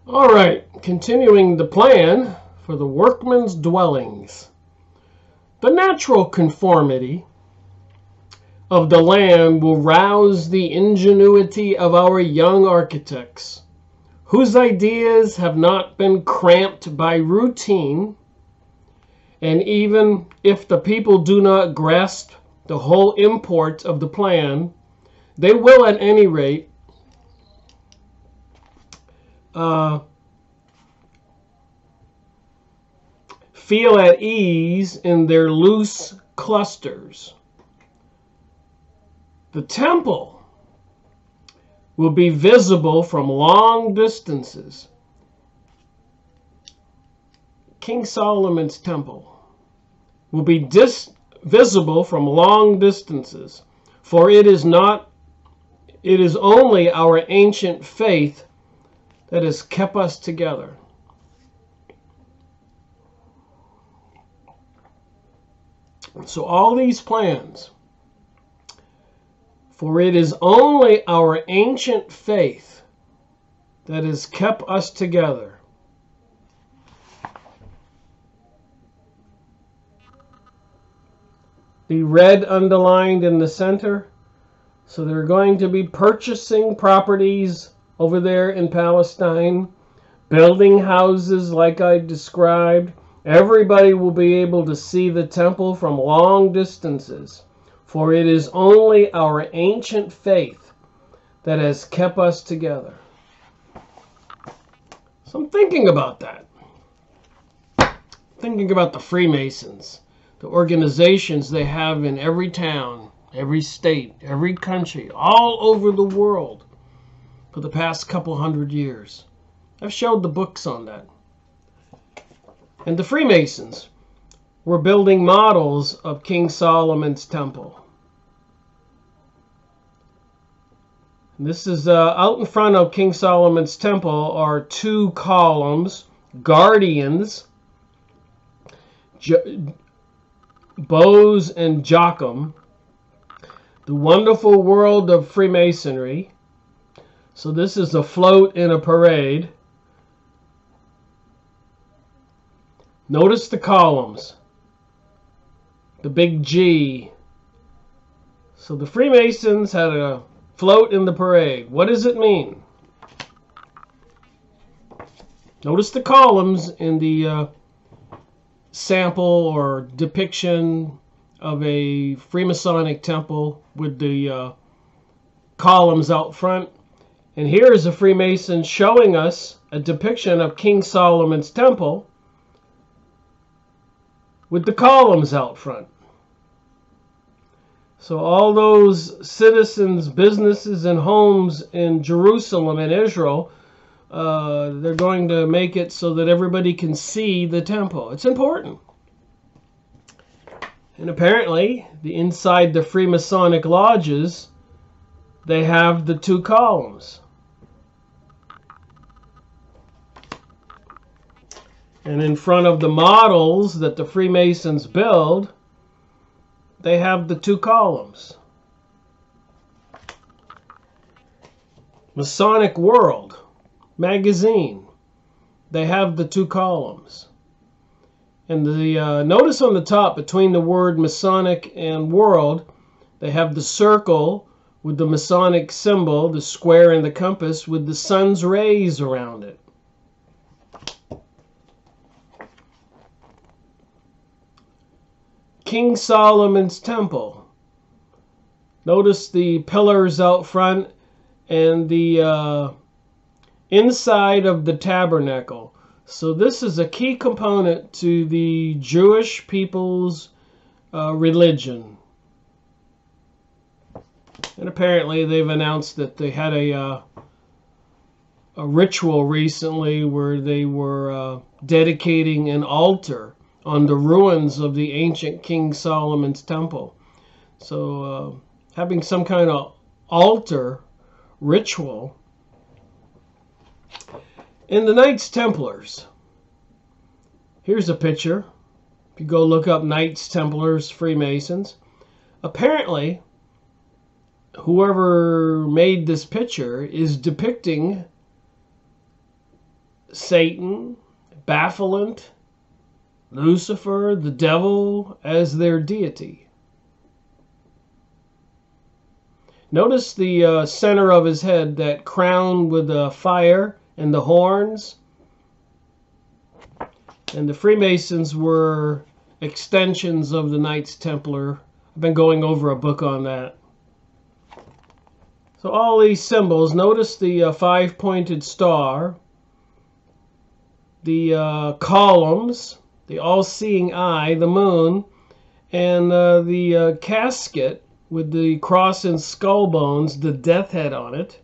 All right, continuing the plan for the workmen's dwellings. The natural conformity of the land will rouse the ingenuity of our young architects, whose ideas have not been cramped by routine, and even if the people do not grasp the whole import of the plan, they will at any rate feel at ease in their loose clusters. The temple will be visible from long distances. King Solomon's temple will be visible from long distances, for it is only our ancient faith that has kept us together. So all these plans, for it is only our ancient faith that has kept us together. The red underlined in the center. So they're going to be purchasing properties over there in Palestine, building houses like I described. Everybody will be able to see the temple from long distances. For it is only our ancient faith that has kept us together. So I'm thinking about that. Thinking about the Freemasons, the organizations they have in every town, every state, every country, all over the world for the past couple hundred years. I've showed the books on that. And the Freemasons were building models of King Solomon's temple. And this is out in front of King Solomon's temple are two columns, guardians, Bose and Joachim, the wonderful world of Freemasonry. So this is a float in a parade. Notice the columns, the big G. So the Freemasons had a float in the parade. What does it mean? Notice the columns in the sample or depiction of a Freemasonic temple with the columns out front. And here is a Freemason showing us a depiction of King Solomon's temple with the columns out front. So all those citizens, businesses, and homes in Jerusalem and Israel, they're going to make it so that everybody can see the temple. It's important. And apparently, inside the Freemasonic lodges, they have the two columns. And in front of the models that the Freemasons build, they have the two columns. Masonic World magazine, they have the two columns. And the notice on the top, between the word Masonic and World, they have the circle with the Masonic symbol, the square and the compass with the sun's rays around it. King Solomon's temple. Notice the pillars out front and the inside of the tabernacle. So this is a key component to the Jewish people's religion. And apparently they've announced that they had a ritual recently where they were dedicating an altar on the ruins of the ancient King Solomon's temple. So having some kind of altar ritual. In the Knights Templars, here's a picture. If you go look up Knights Templars, Freemasons, apparently whoever made this picture is depicting Satan, Baphomet, Lucifer, the devil as their deity. Notice the center of his head, that crown with the fire and the horns. And the Freemasons were extensions of the Knights Templar. I've been going over a book on that. So all these symbols, notice the five-pointed star, the columns, the all-seeing eye, the moon, and the casket with the cross and skull bones, the death head on it.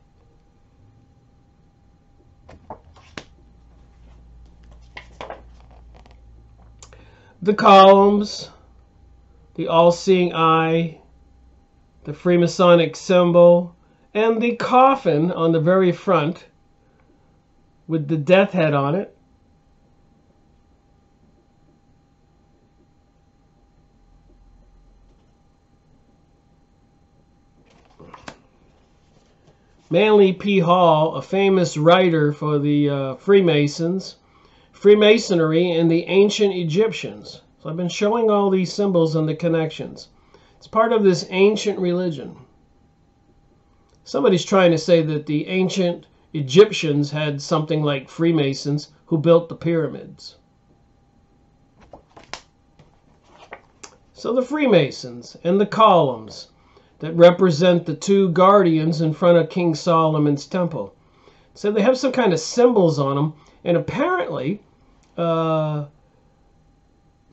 The columns, the all-seeing eye, the Freemasonic symbol, and the coffin on the very front with the death head on it. Manly P. Hall, a famous writer for the Freemasons, Freemasonry and the Ancient Egyptians. So I've been showing all these symbols and the connections. It's part of this ancient religion. Somebody's trying to say that the ancient Egyptians had something like Freemasons who built the pyramids. So the Freemasons and the columns that represent the two guardians in front of King Solomon's temple. So they have some kind of symbols on them, And apparently, some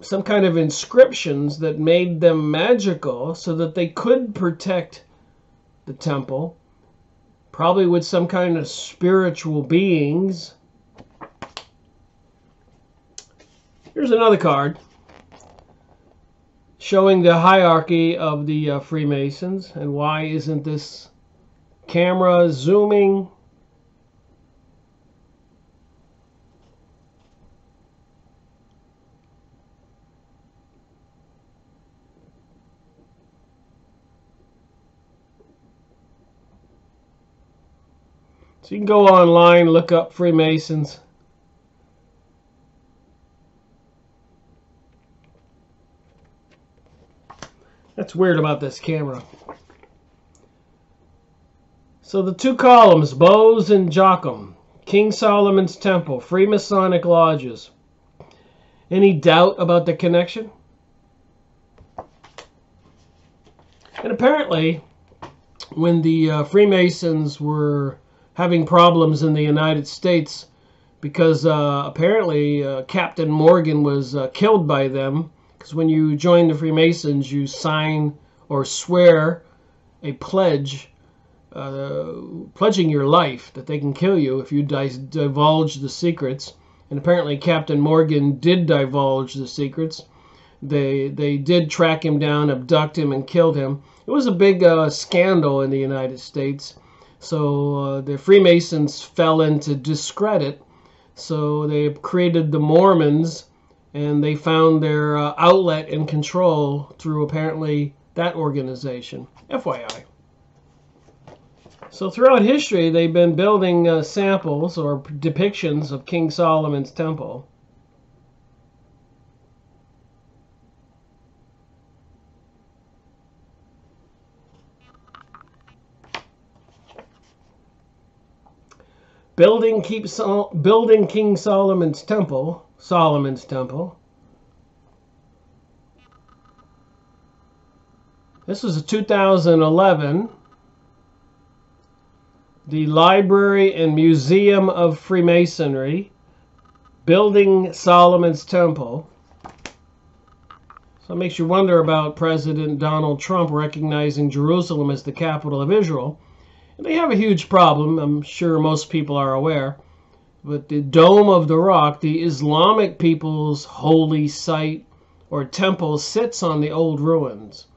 kind of inscriptions that made them magical so that they could protect the temple, probably with some kind of spiritual beings. Here's another card showing the hierarchy of the Freemasons. And why isn't this camera zooming? So you can go online, look up Freemasons. That's weird about this camera. So the two columns, Bose and Joachim, King Solomon's Temple, Freemasonic lodges. Any doubt about the connection? And apparently, when the Freemasons were having problems in the United States, because apparently Captain Morgan was killed by them, because when you join the Freemasons, you sign or swear a pledge, pledging your life that they can kill you if you divulge the secrets. And apparently Captain Morgan did divulge the secrets. They did track him down, abduct him, and killed him. It was a big scandal in the United States. So the Freemasons fell into discredit. So they created the Mormons, and they found their outlet and control through apparently that organization. FYI. So throughout history, they've been building samples or depictions of King Solomon's Temple. Building King Solomon's Temple, This was a 2011. The Library and Museum of Freemasonry, building Solomon's Temple. So it makes you wonder about President Donald Trump recognizing Jerusalem as the capital of Israel. And they have a huge problem, I'm sure most people are aware. But the Dome of the Rock, the Islamic people's holy site or temple, sits on the old ruins.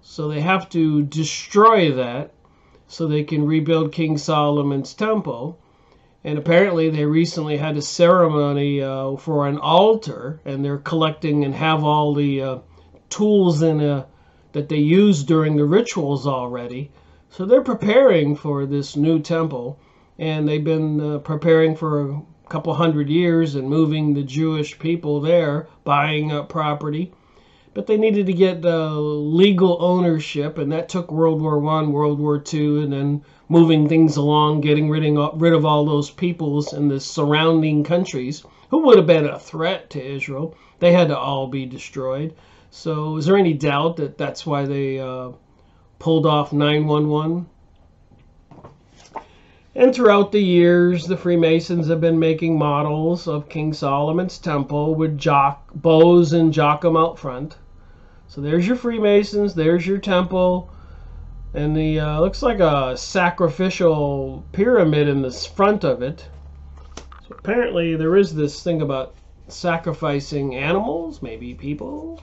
So they have to destroy that so they can rebuild King Solomon's Temple. And apparently they recently had a ceremony for an altar, and they're collecting and have all the tools that they used during the rituals already. So they're preparing for this new temple, and they've been preparing for a couple hundred years and moving the Jewish people there, buying up property. But they needed to get legal ownership, and that took World War I, World War II, and then moving things along, getting rid of all those peoples in the surrounding countries who would have been a threat to Israel. They had to all be destroyed. So is there any doubt that that's why they pulled off 9/11? And throughout the years, the Freemasons have been making models of King Solomon's Temple with Bose and Joachim out front. So there's your Freemasons, there's your temple, and the looks like a sacrificial pyramid in the front of it. So apparently there is this thing about sacrificing animals, maybe people.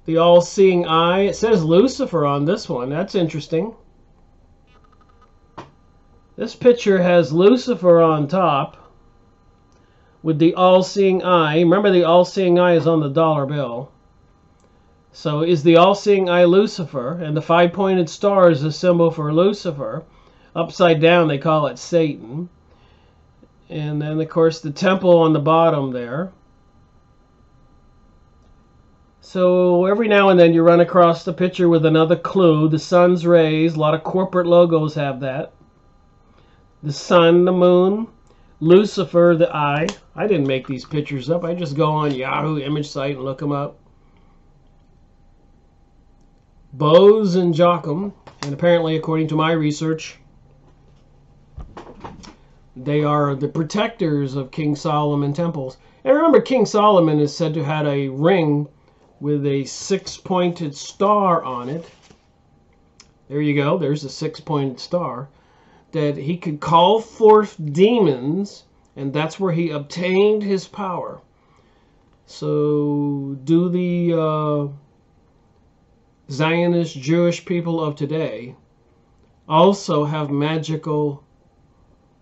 The all-seeing eye. It says Lucifer on this one. That's interesting. This picture has Lucifer on top with the all-seeing eye. Remember, the all-seeing eye is on the dollar bill. So is the all-seeing eye Lucifer? And the five-pointed star is a symbol for Lucifer. Upside down, they call it Satan. And then, of course, the temple on the bottom there. So every now and then you run across the picture with another clue. The sun's rays. A lot of corporate logos have that. The sun, the moon, Lucifer, the eye. I didn't make these pictures up. I just go on Yahoo image site and look them up. Bose and Joachim. And apparently, according to my research, They are the protectors of King Solomon temples. And remember, King Solomon is said to have had a ring with a six-pointed star on it. There you go. There's a six-pointed star. That he could call forth demons, and that's where he obtained his power. So do the Zionist Jewish people of today also have magical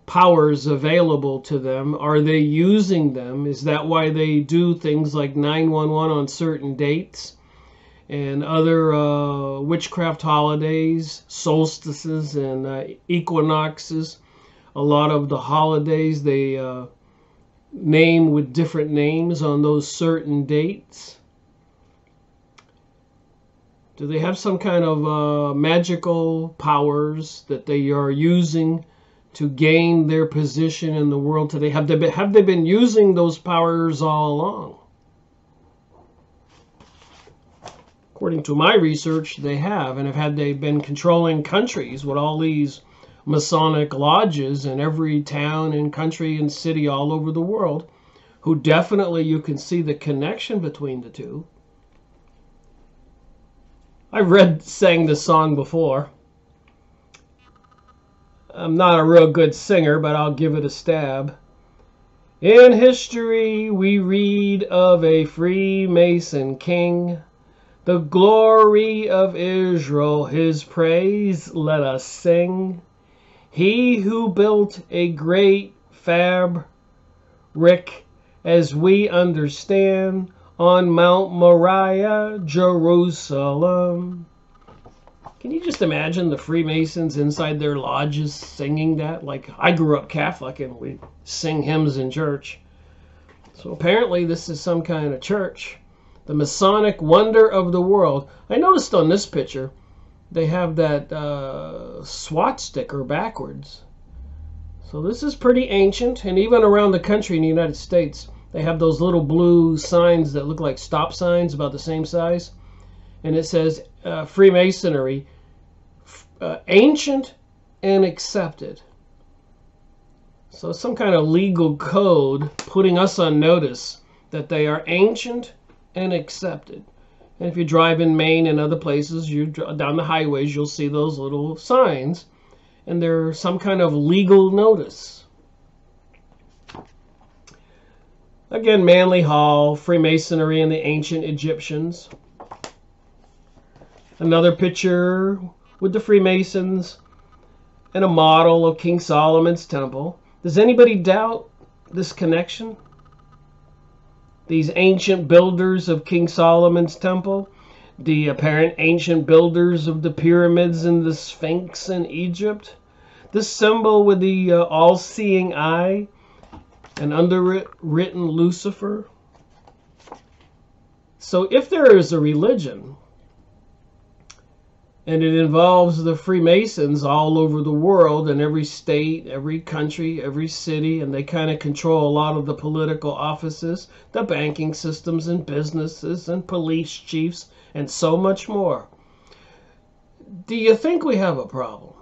powers available to them? Are they using them? Is that why they do things like 911 on certain dates and other witchcraft holidays, solstices and equinoxes? A lot of the holidays they name with different names on those certain dates. Do they have some kind of magical powers that they are using to gain their position in the world today? Have they been using those powers all along? According to my research, they have. And have they been controlling countries with all these Masonic lodges in every town and country and city all over the world, who definitely you can see the connection between the two. I've sang this song before. I'm not a real good singer, but I'll give it a stab. In history we read of a Freemason king, the glory of Israel, his praise let us sing. He who built a great fabric, as we understand, on Mount Moriah, Jerusalem. Can you just imagine the Freemasons inside their lodges singing that? Like, I grew up Catholic and we sing hymns in church. So apparently this is some kind of church. The Masonic wonder of the world. I noticed on this picture they have that SWAT sticker backwards. So this is pretty ancient, and even around the country in the United States they have those little blue signs that look like stop signs about the same size. And it says Freemasonry, ancient and accepted. So some kind of legal code putting us on notice that they are ancient and accepted. And if you drive in Maine and other places, you down the highways, you'll see those little signs. And they're some kind of legal notice. Again, Manly Hall, Freemasonry and the ancient Egyptians. Another picture with the Freemasons and a model of King Solomon's temple. Does anybody doubt this connection? These ancient builders of King Solomon's temple, the apparent ancient builders of the pyramids and the Sphinx in Egypt, this symbol with the all-seeing eye, and under it written Lucifer. So if there is a religion, and it involves the Freemasons all over the world, in every state, every country, every city, and they kind of control a lot of the political offices, the banking systems and businesses and police chiefs, and so much more. Do you think we have a problem?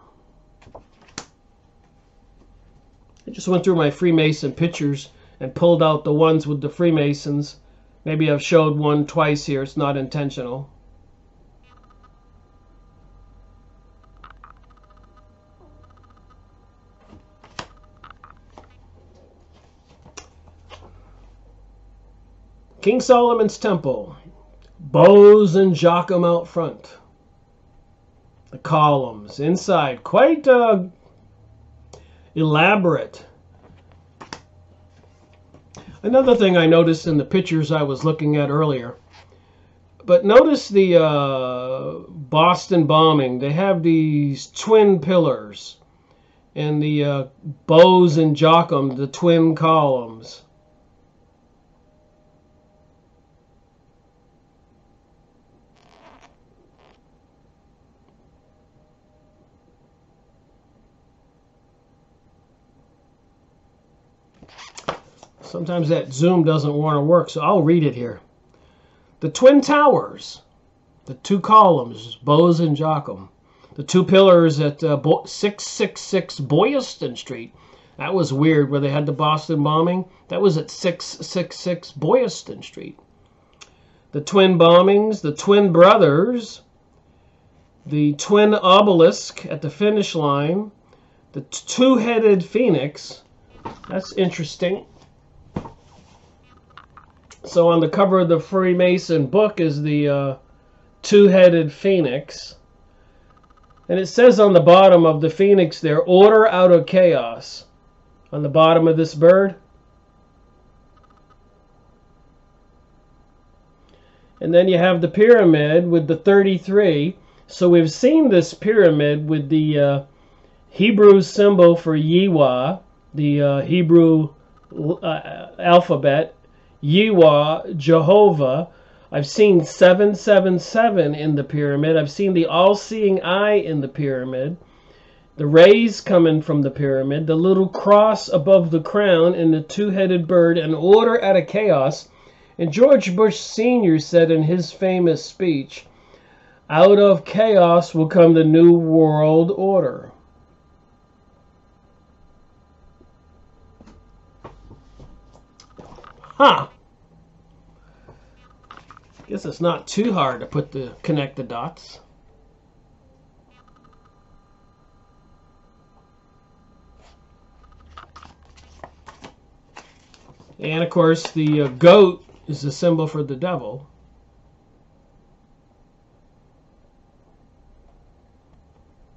I just went through my Freemason pictures and pulled out the ones with the Freemasons. Maybe I've showed one twice here. It's not intentional. King Solomon's Temple. Bows and Joachim out front. The columns inside. Quite elaborate. Another thing I noticed in the pictures I was looking at earlier. But notice the Boston bombing. They have these twin pillars. And the bows and Joachim, the twin columns. Sometimes that zoom doesn't want to work, so I'll read it here. The twin towers, the two columns, bows and Joachim. The two pillars at 666 Boylston Street. That was weird, where they had the Boston bombing. That was at 666 Boylston Street. The twin bombings, the twin brothers, the twin obelisk at the finish line, the two-headed phoenix. That's interesting. So on the cover of the Freemason book is the two-headed phoenix. And it says on the bottom of the phoenix there, order out of chaos. On the bottom of this bird. And then you have the pyramid with the 33. So we've seen this pyramid with the Hebrew symbol for Yiwah, the Hebrew alphabet, Yiwah, Jehovah. I've seen 777 in the pyramid. I've seen the all-seeing eye in the pyramid. The rays coming from the pyramid, the little cross above the crown, and the two-headed bird, and order out of chaos. And George Bush Sr. said in his famous speech, out of chaos will come the new world order. Huh. Guess it's not too hard to connect the dots. And of course the goat is the symbol for the devil.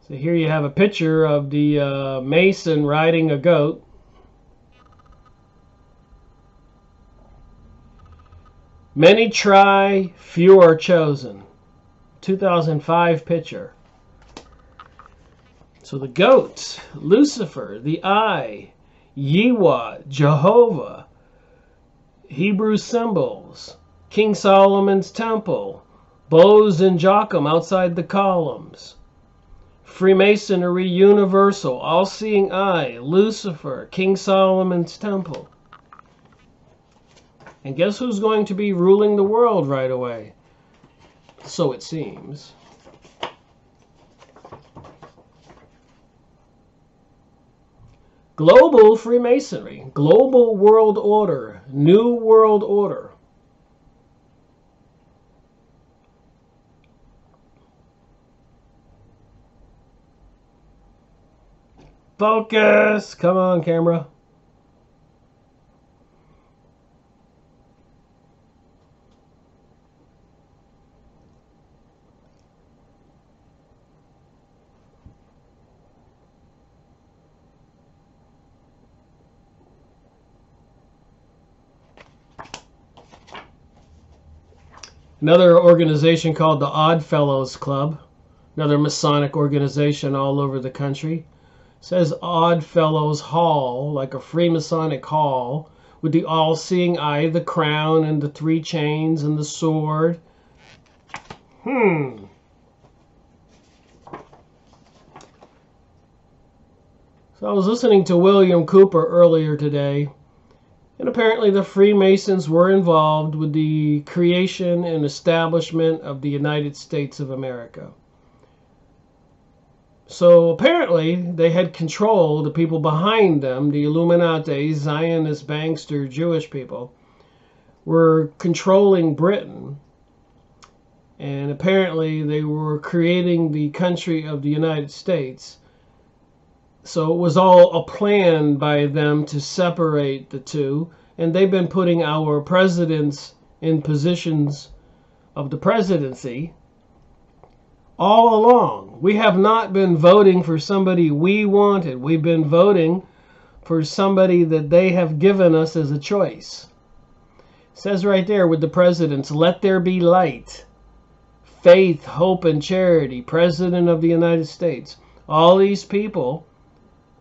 So here you have a picture of the Mason riding a goat. Many try, few are chosen. 2005 picture. So the goat, Lucifer, the eye, Yiwah, Jehovah, Hebrew symbols, King Solomon's temple, bows and Joachim outside the columns, Freemasonry universal, all-seeing eye, Lucifer, King Solomon's temple. And guess who's going to be ruling the world right away? So it seems. Global Freemasonry, global world order, new world order. Focus! Come on, camera. Another organization called the Odd Fellows Club, another Masonic organization all over the country. It says Odd Fellows Hall, like a Freemasonic hall, with the all-seeing eye, the crown, and the three chains, and the sword. So I was listening to William Cooper earlier today, and apparently the Freemasons were involved with the creation and establishment of the United States of America. So apparently they had control, the people behind them, the Illuminati, Zionist, bankster, Jewish people, were controlling Britain. And apparently they were creating the country of the United States. So it was all a plan by them to separate the two. And they've been putting our presidents in positions of the presidency all along. We have not been voting for somebody we wanted. We've been voting for somebody that they have given us as a choice. It says right there with the presidents, let there be light, faith, hope, and charity, President of the United States. All these people,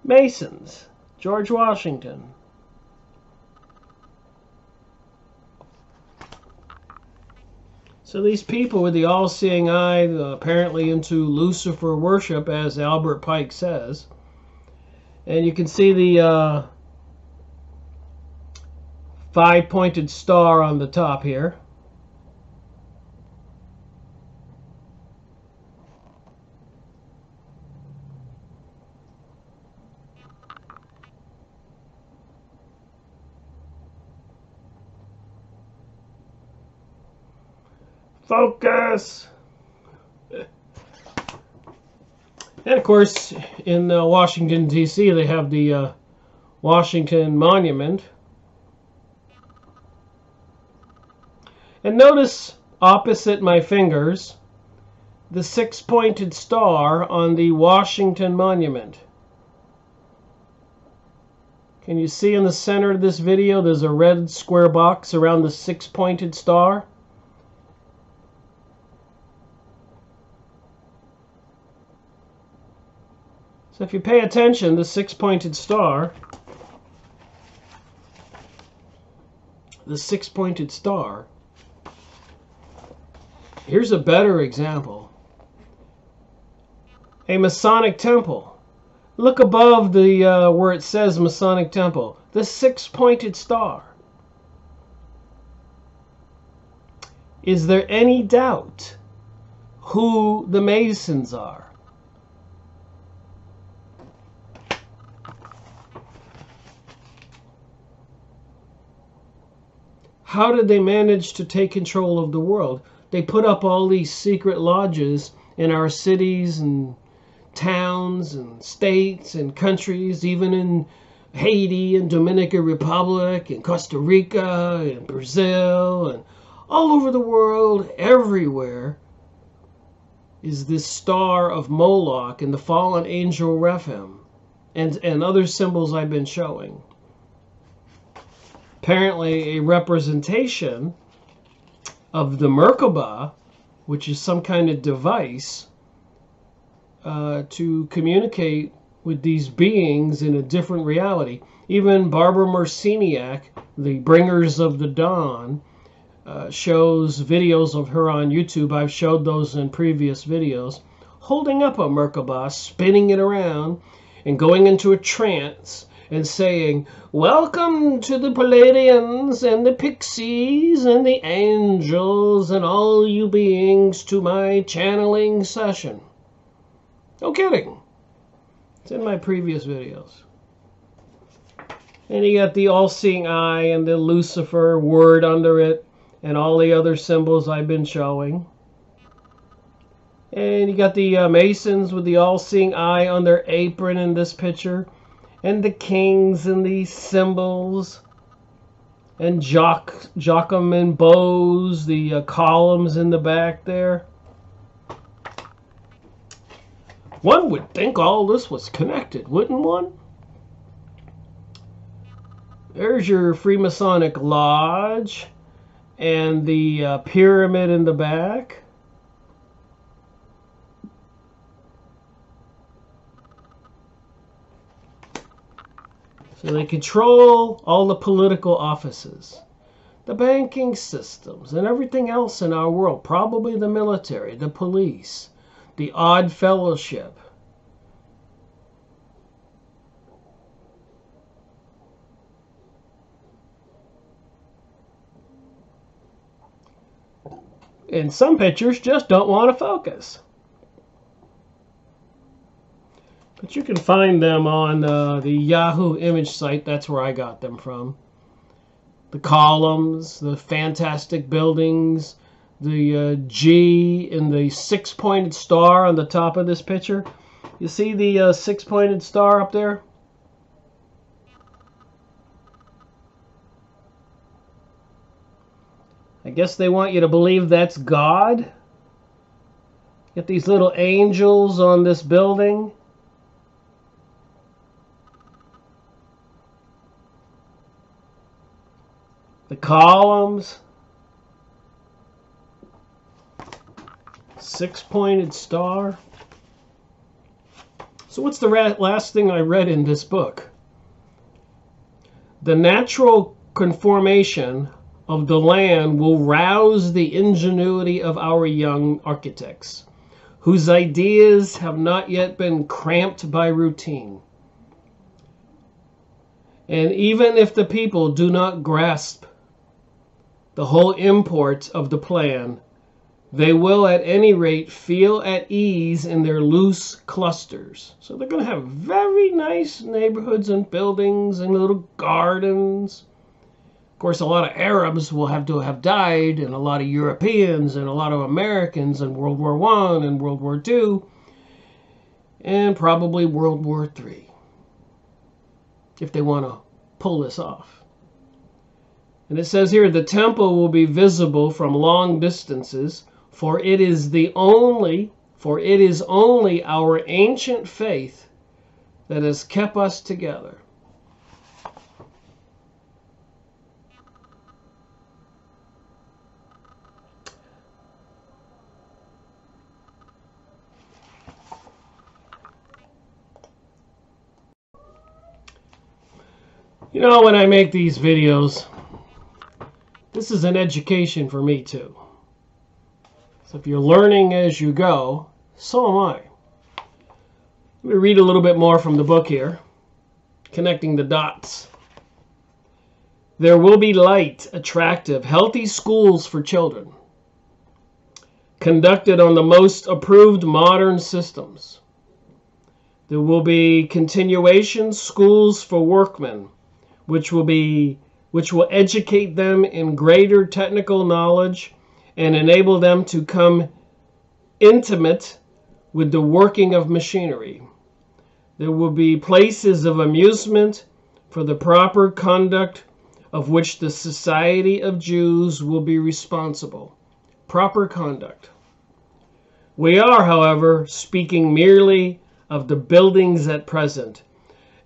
Masons, George Washington. So these people with the all-seeing eye, apparently into Lucifer worship, as Albert Pike says. And you can see the five-pointed star on the top here. Focus! And of course, in Washington, D.C., they have the Washington Monument. And notice opposite my fingers, the six-pointed star on the Washington Monument. Can you see in the center of this video, there's a red square box around the six-pointed star? So if you pay attention, the six-pointed star, here's a better example. A Masonic temple. Look above the where it says Masonic temple, the six-pointed star. Is there any doubt who the Masons are? How did they manage to take control of the world? They put up all these secret lodges in our cities and towns and states and countries, even in Haiti and Dominican Republic and Costa Rica and Brazil and all over the world. Everywhere is this star of Moloch and the fallen angel Rephaim and other symbols I've been showing. Apparently a representation of the Merkabah, which is some kind of device to communicate with these beings in a different reality. Even Barbara Marciniak, the Bringers of the Dawn, shows videos of her on YouTube. I've showed those in previous videos, holding up a Merkabah, spinning it around, and going into a trance and saying, "Welcome to the Palladians and the Pixies and the angels and all you beings to my channeling session." No kidding. It's in my previous videos. And you got the all-seeing eye and the Lucifer word under it and all the other symbols I've been showing. And you got the Masons with the all-seeing eye on their apron in this picture. And the kings and these symbols. And Joachim and bows, the columns in the back there. One would think all this was connected, wouldn't one? There's your Freemasonic Lodge and the pyramid in the back. So they control all the political offices, the banking systems, and everything else in our world. Probably the military, the police, the odd fellowship. And some pictures just don't want to focus. But you can find them on the Yahoo image site. That's where I got them from. The columns, the fantastic buildings, the G and the six-pointed star on the top of this picture. You see the six-pointed star up there? I guess they want you to believe that's God. Get these little angels on this building. The columns. Six-pointed star. So what's the last thing I read in this book? The natural conformation of the land will rouse the ingenuity of our young architects, whose ideas have not yet been cramped by routine. And even if the people do not grasp the whole import of the plan, they will at any rate feel at ease in their loose clusters. So they're going to have very nice neighborhoods and buildings and little gardens. Of course, a lot of Arabs will have to have died, and a lot of Europeans, and a lot of Americans in World War I and World War II, and probably World War III, if they want to pull this off. And it says here, the temple will be visible from long distances, for it is only our ancient faith that has kept us together. You know, when I make these videos, this is an education for me too. So if you're learning as you go, so am I. Let me read a little bit more from the book here, connecting the dots. There will be light, attractive, healthy schools for children, conducted on the most approved modern systems. There will be continuation schools for workmen, which will educate them in greater technical knowledge and enable them to come intimate with the working of machinery. There will be places of amusement for the proper conduct of which the Society of Jews will be responsible. Proper conduct. We are, however, speaking merely of the buildings at present,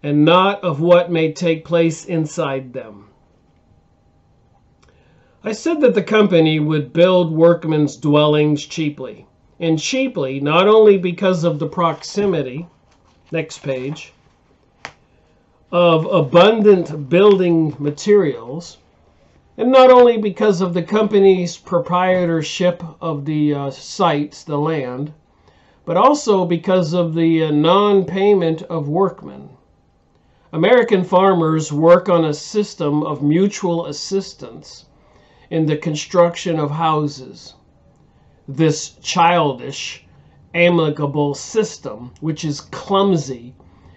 and not of what may take place inside them. I said that the company would build workmen's dwellings cheaply. And cheaply, not only because of the proximity, next page, of abundant building materials, and not only because of the company's proprietorship of the sites, the land, but also because of the non-payment of workmen. American farmers work on a system of mutual assistance in the construction of houses. This childish, amicable system, which is clumsy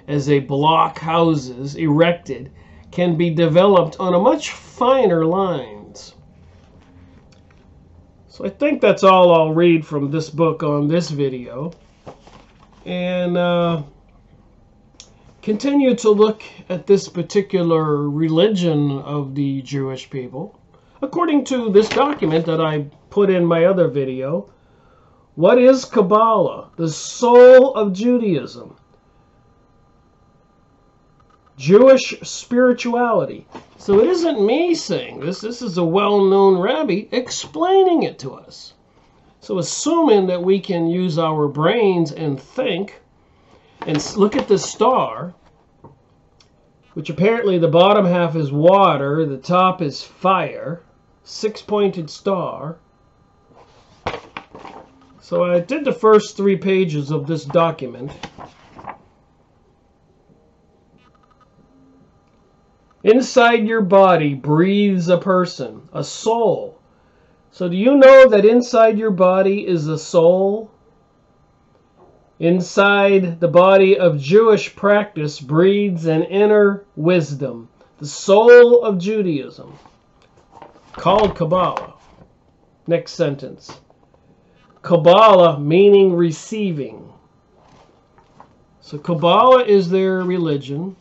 as a block houses erected, can be developed on a much finer lines. So I think that's all I'll read from this book on this video. And continue to look at this particular religion of the Jewish people. According to this document that I put in my other video, what is Kabbalah? The soul of Judaism. Jewish spirituality. So it isn't me saying this. This is a well-known rabbi explaining it to us. So assuming that we can use our brains and think, and look at this star, which apparently the bottom half is water, the top is fire, six-pointed star. So I did the first 3 pages of this document. Inside your body breathes a person, a soul. So do you know that inside your body is a soul? Inside the body of Jewish practice breathes an inner wisdom, the soul of Judaism, called Kabbalah. Next sentence. Kabbalah meaning receiving. So Kabbalah is their religion,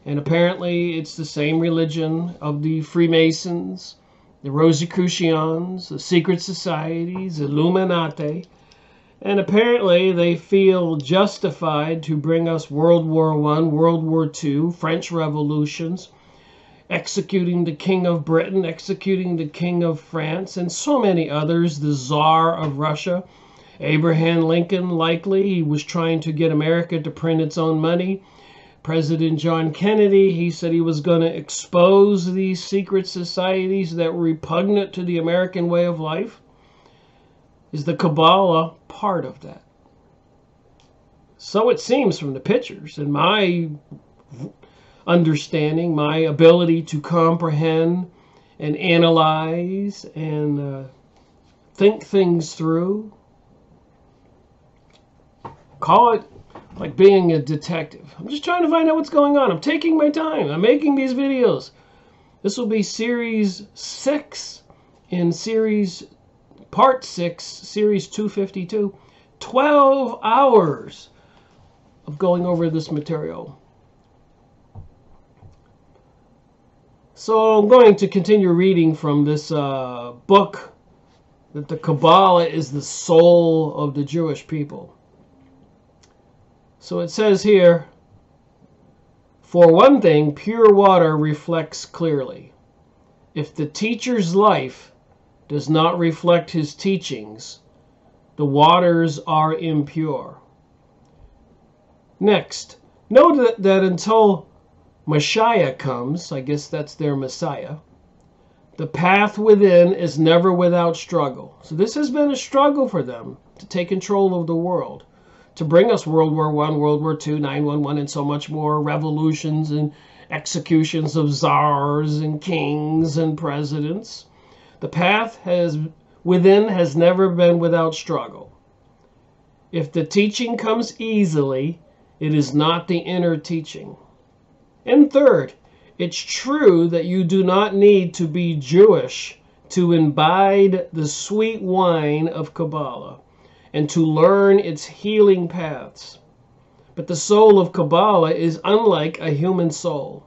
and apparently it's the same religion of the Freemasons, the Rosicrucians, the secret societies, Illuminati. And apparently they feel justified to bring us World War I, World War II, French revolutions, executing the King of Britain, executing the King of France, and so many others, the Tsar of Russia. Abraham Lincoln, likely, he was trying to get America to print its own money. President John Kennedy, he said he was going to expose these secret societies that were repugnant to the American way of life. Is the Kabbalah part of that? So it seems from the pictures, and my understanding, my ability to comprehend and analyze and think things through. Call it like being a detective. I'm just trying to find out what's going on. I'm taking my time. I'm making these videos. This will be series 6 in series part 6, series 252. 12 hours of going over this material. So I'm going to continue reading from this book, that the Kabbalah is the soul of the Jewish people. So it says here, for one thing, pure water reflects clearly. If the teacher's life does not reflect his teachings, the waters are impure. Next, note that until Messiah comes, I guess that's their Messiah, the path within is never without struggle. So this has been a struggle for them to take control of the world, to bring us World War I, World War II, 9/11, and so much more, revolutions and executions of czars and kings and presidents. The path within has never been without struggle. If the teaching comes easily, it is not the inner teaching. And third, it's true that you do not need to be Jewish to imbibe the sweet wine of Kabbalah and to learn its healing paths. But the soul of Kabbalah is unlike a human soul.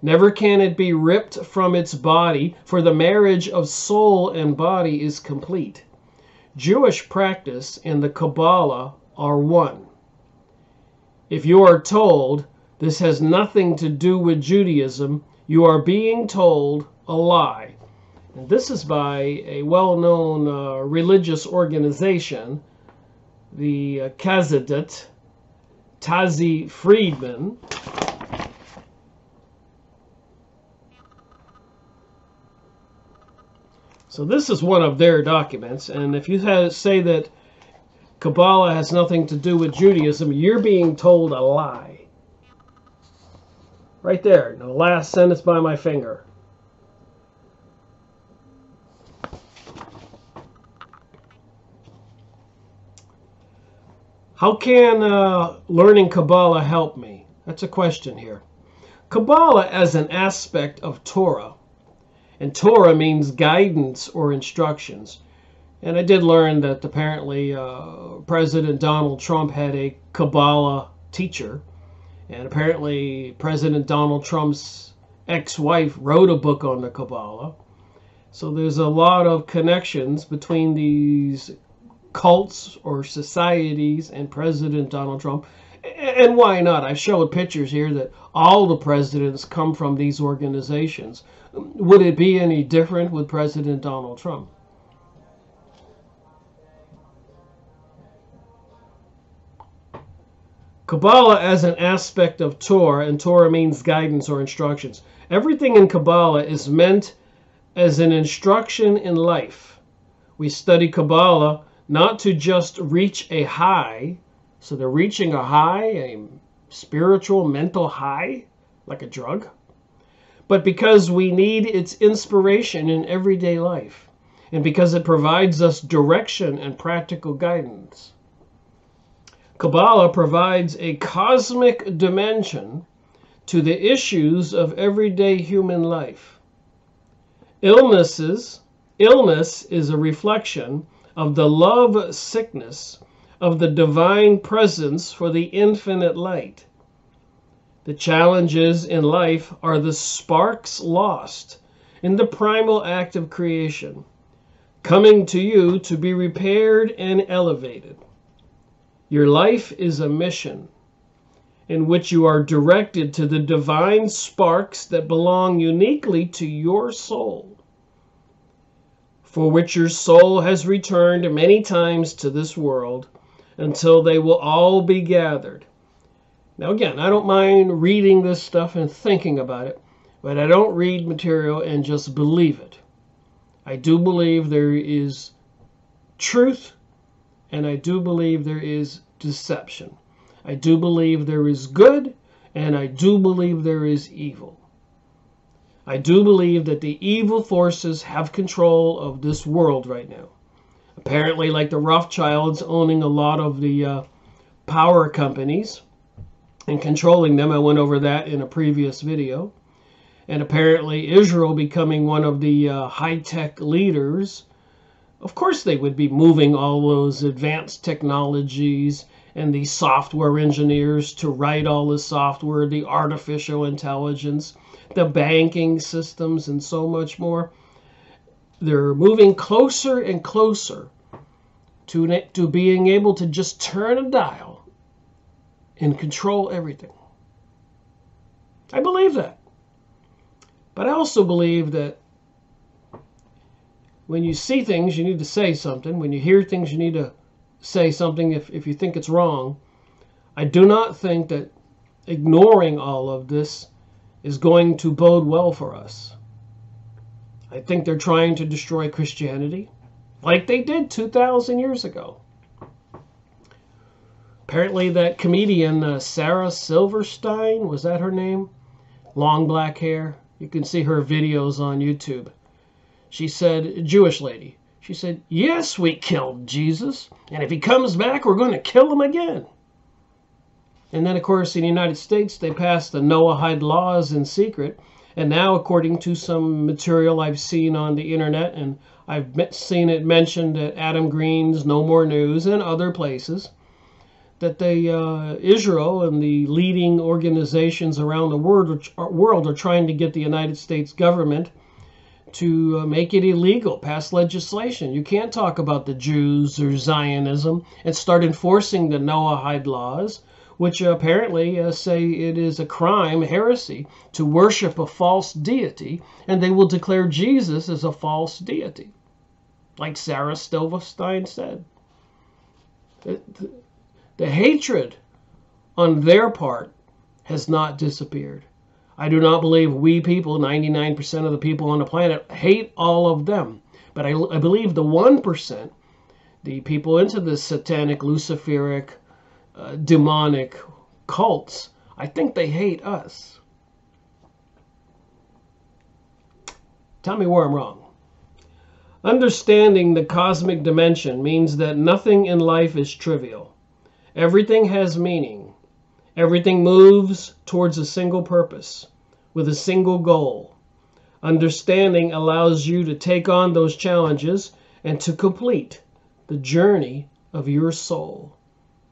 Never can it be ripped from its body, for the marriage of soul and body is complete. Jewish practice and the Kabbalah are one. If you are told this has nothing to do with Judaism, you are being told a lie. And this is by a well-known religious organization, the Chassidim, Tazi Friedman. So this is one of their documents, and if you say that Kabbalah has nothing to do with Judaism, you're being told a lie. Right there, the last sentence by my finger. How can learning Kabbalah help me? That's a question here. Kabbalah as an aspect of Torah. And Torah means guidance or instructions. And I did learn that apparently President Donald Trump had a Kabbalah teacher. And apparently President Donald Trump's ex-wife wrote a book on the Kabbalah. So there's a lot of connections between these cults or societies and President Donald Trump. And why not? I've showed pictures here that all the presidents come from these organizations. Would it be any different with President Donald Trump? Kabbalah as an aspect of Torah, and Torah means guidance or instructions. Everything in Kabbalah is meant as an instruction in life. We study Kabbalah not to just reach a high, so they're reaching a high, a spiritual, mental high, like a drug, but because we need its inspiration in everyday life, and because it provides us direction and practical guidance. Kabbalah provides a cosmic dimension to the issues of everyday human life. Illness is a reflection of the love sickness of the divine presence for the infinite light. The challenges in life are the sparks lost in the primal act of creation, coming to you to be repaired and elevated. Your life is a mission in which you are directed to the divine sparks that belong uniquely to your soul, for which your soul has returned many times to this world until they will all be gathered. Now again, I don't mind reading this stuff and thinking about it, but I don't read material and just believe it. I do believe there is truth, and I do believe there is deception. I do believe there is good, and I do believe there is evil. I do believe that the evil forces have control of this world right now. Apparently, like the Rothschilds owning a lot of the power companies and controlling them. I went over that in a previous video. and apparently Israel becoming one of the high-tech leaders, of course they would be moving all those advanced technologies and the software engineers to write all the software, the artificial intelligence, the banking systems, and so much more. They're moving closer and closer to being able to just turn a dial and control everything. I believe that. But I also believe that when you see things, you need to say something. When you hear things, you need to say something if you think it's wrong. I do not think that ignoring all of this is going to bode well for us. I think they're trying to destroy Christianity like they did 2,000 years ago. Apparently that comedian Sarah Silverstein, was that her name? Long black hair. You can see her videos on YouTube. She said, Jewish lady, she said, yes, we killed Jesus, and if he comes back, we're going to kill him again. And then, of course, in the United States, they passed the Noahide laws in secret. And now, according to some material I've seen on the internet, and I've seen it mentioned at Adam Green's No More News and other places, that Israel and the leading organizations around the world are trying to get the United States government to make it illegal, pass legislation. You can't talk about the Jews or Zionism and start enforcing the Noahide laws, which apparently say it is a crime, heresy, to worship a false deity, and they will declare Jesus as a false deity, like Sarah Silverstein said. The hatred on their part has not disappeared. I do not believe we people, 99% of the people on the planet, hate all of them. But I believe the 1%, the people into the satanic, luciferic, demonic cults, I think they hate us. Tell me where I'm wrong. Understanding the cosmic dimension means that nothing in life is trivial. Everything has meaning. Everything moves towards a single purpose, with a single goal. Understanding allows you to take on those challenges and to complete the journey of your soul.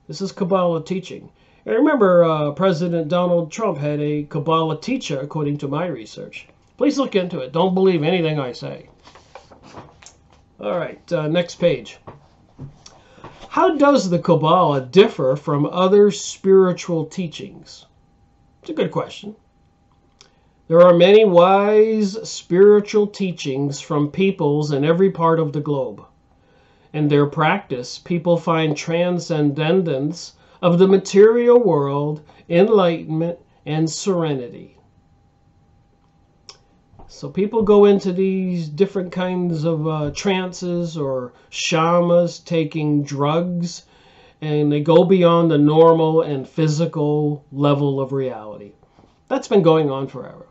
This is Kabbalah teaching. And remember, President Donald Trump had a Kabbalah teacher, according to my research. Please look into it. Don't believe anything I say. All right, next page. How does the Kabbalah differ from other spiritual teachings? It's a good question. There are many wise spiritual teachings from peoples in every part of the globe. In their practice, people find transcendence of the material world, enlightenment, and serenity. So people go into these different kinds of trances or shamas, taking drugs, and they go beyond the normal and physical level of reality. That's been going on forever.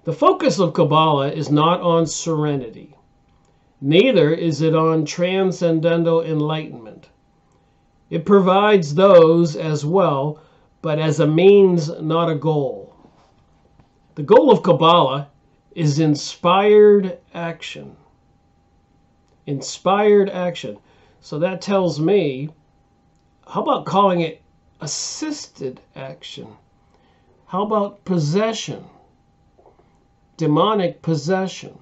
The focus of Kabbalah is not on serenity. Neither is it on transcendental enlightenment. It provides those as well, but as a means, not a goal. The goal of Kabbalah is inspired action. Inspired action. So that tells me, how about calling it assisted action? How about possession? Demonic possession.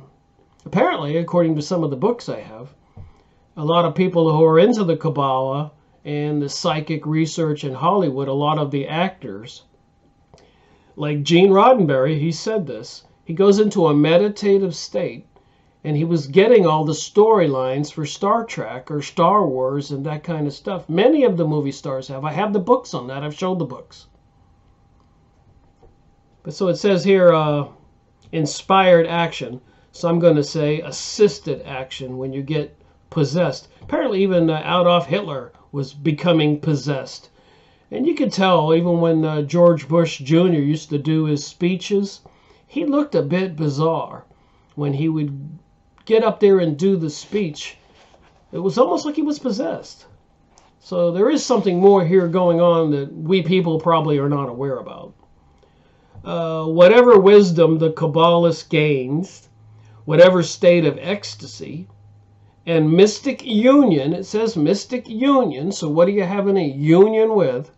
Apparently, according to some of the books I have, a lot of people who are into the Kabbalah and the psychic research in Hollywood, a lot of the actors, like Gene Roddenberry, he said this. He goes into a meditative state, and he was getting all the storylines for Star Trek or Star Wars and that kind of stuff. Many of the movie stars have. I have the books on that. I've showed the books. But so it says here, inspired action. So I'm going to say assisted action when you get possessed. Apparently even Adolf Hitler was becoming possessed. And you could tell, even when George Bush Jr. used to do his speeches, he looked a bit bizarre when he would get up there and do the speech. It was almost like he was possessed. So there is something more here going on that we people probably are not aware about. whatever wisdom the Kabbalist gains, whatever state of ecstasy, and mystic union, it says mystic union, so what are you having a union with,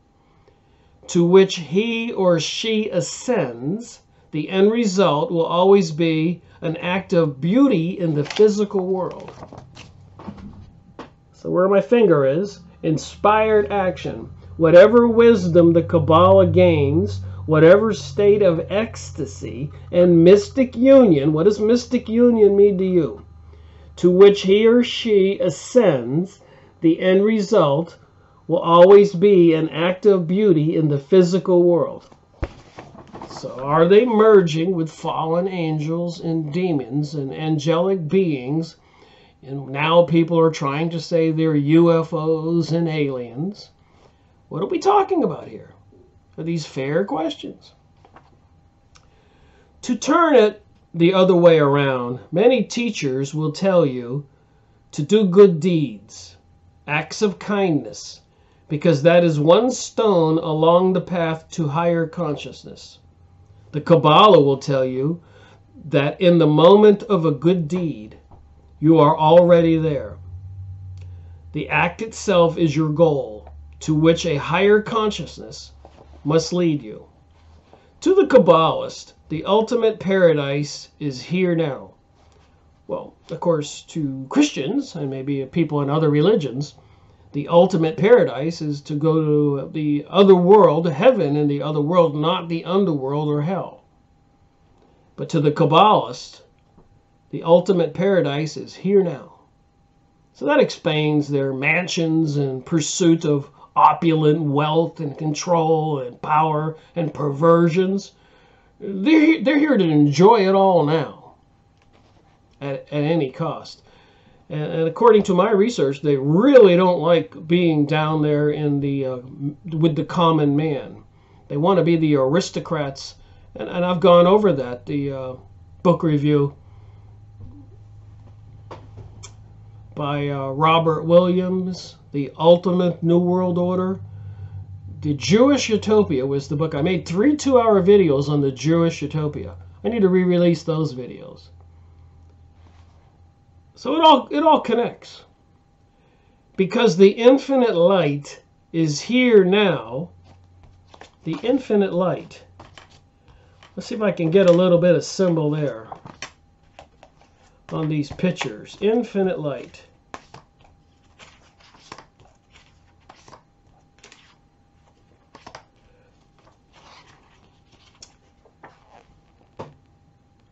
to which he or she ascends, the end result will always be an act of beauty in the physical world. So where my finger is, inspired action. Whatever wisdom the Kabbalah gains, whatever state of ecstasy and mystic union, what does mystic union mean to you? To which he or she ascends, the end result will always be an act of beauty in the physical world. So are they merging with fallen angels and demons and angelic beings? And now people are trying to say they're UFOs and aliens. What are we talking about here? Are these fair questions? To turn it the other way around, many teachers will tell you to do good deeds, acts of kindness, because that is one stone along the path to higher consciousness. The Kabbalah will tell you that in the moment of a good deed, you are already there. The act itself is your goal, to which a higher consciousness must lead you. To the Kabbalist, the ultimate paradise is here now. Well, of course, to Christians, and maybe people in other religions, the ultimate paradise is to go to the other world, heaven in the other world, not the underworld or hell. But to the Kabbalist, the ultimate paradise is here now. So that explains their mansions and pursuit of opulent wealth and control and power and perversions. They're here to enjoy it all now at any cost. And according to my research, they really don't like being down there in the with the common man. They want to be the aristocrats. And I've gone over that, the book review by Robert Williams, The Ultimate New World Order. The Jewish Utopia was the book. I made 3 2-hour videos on the Jewish Utopia. I need to re-release those videos. So it all connects. Because the infinite light is here now. The infinite light. Let's see if I can get a little bit of symbol there on these pictures. Infinite light.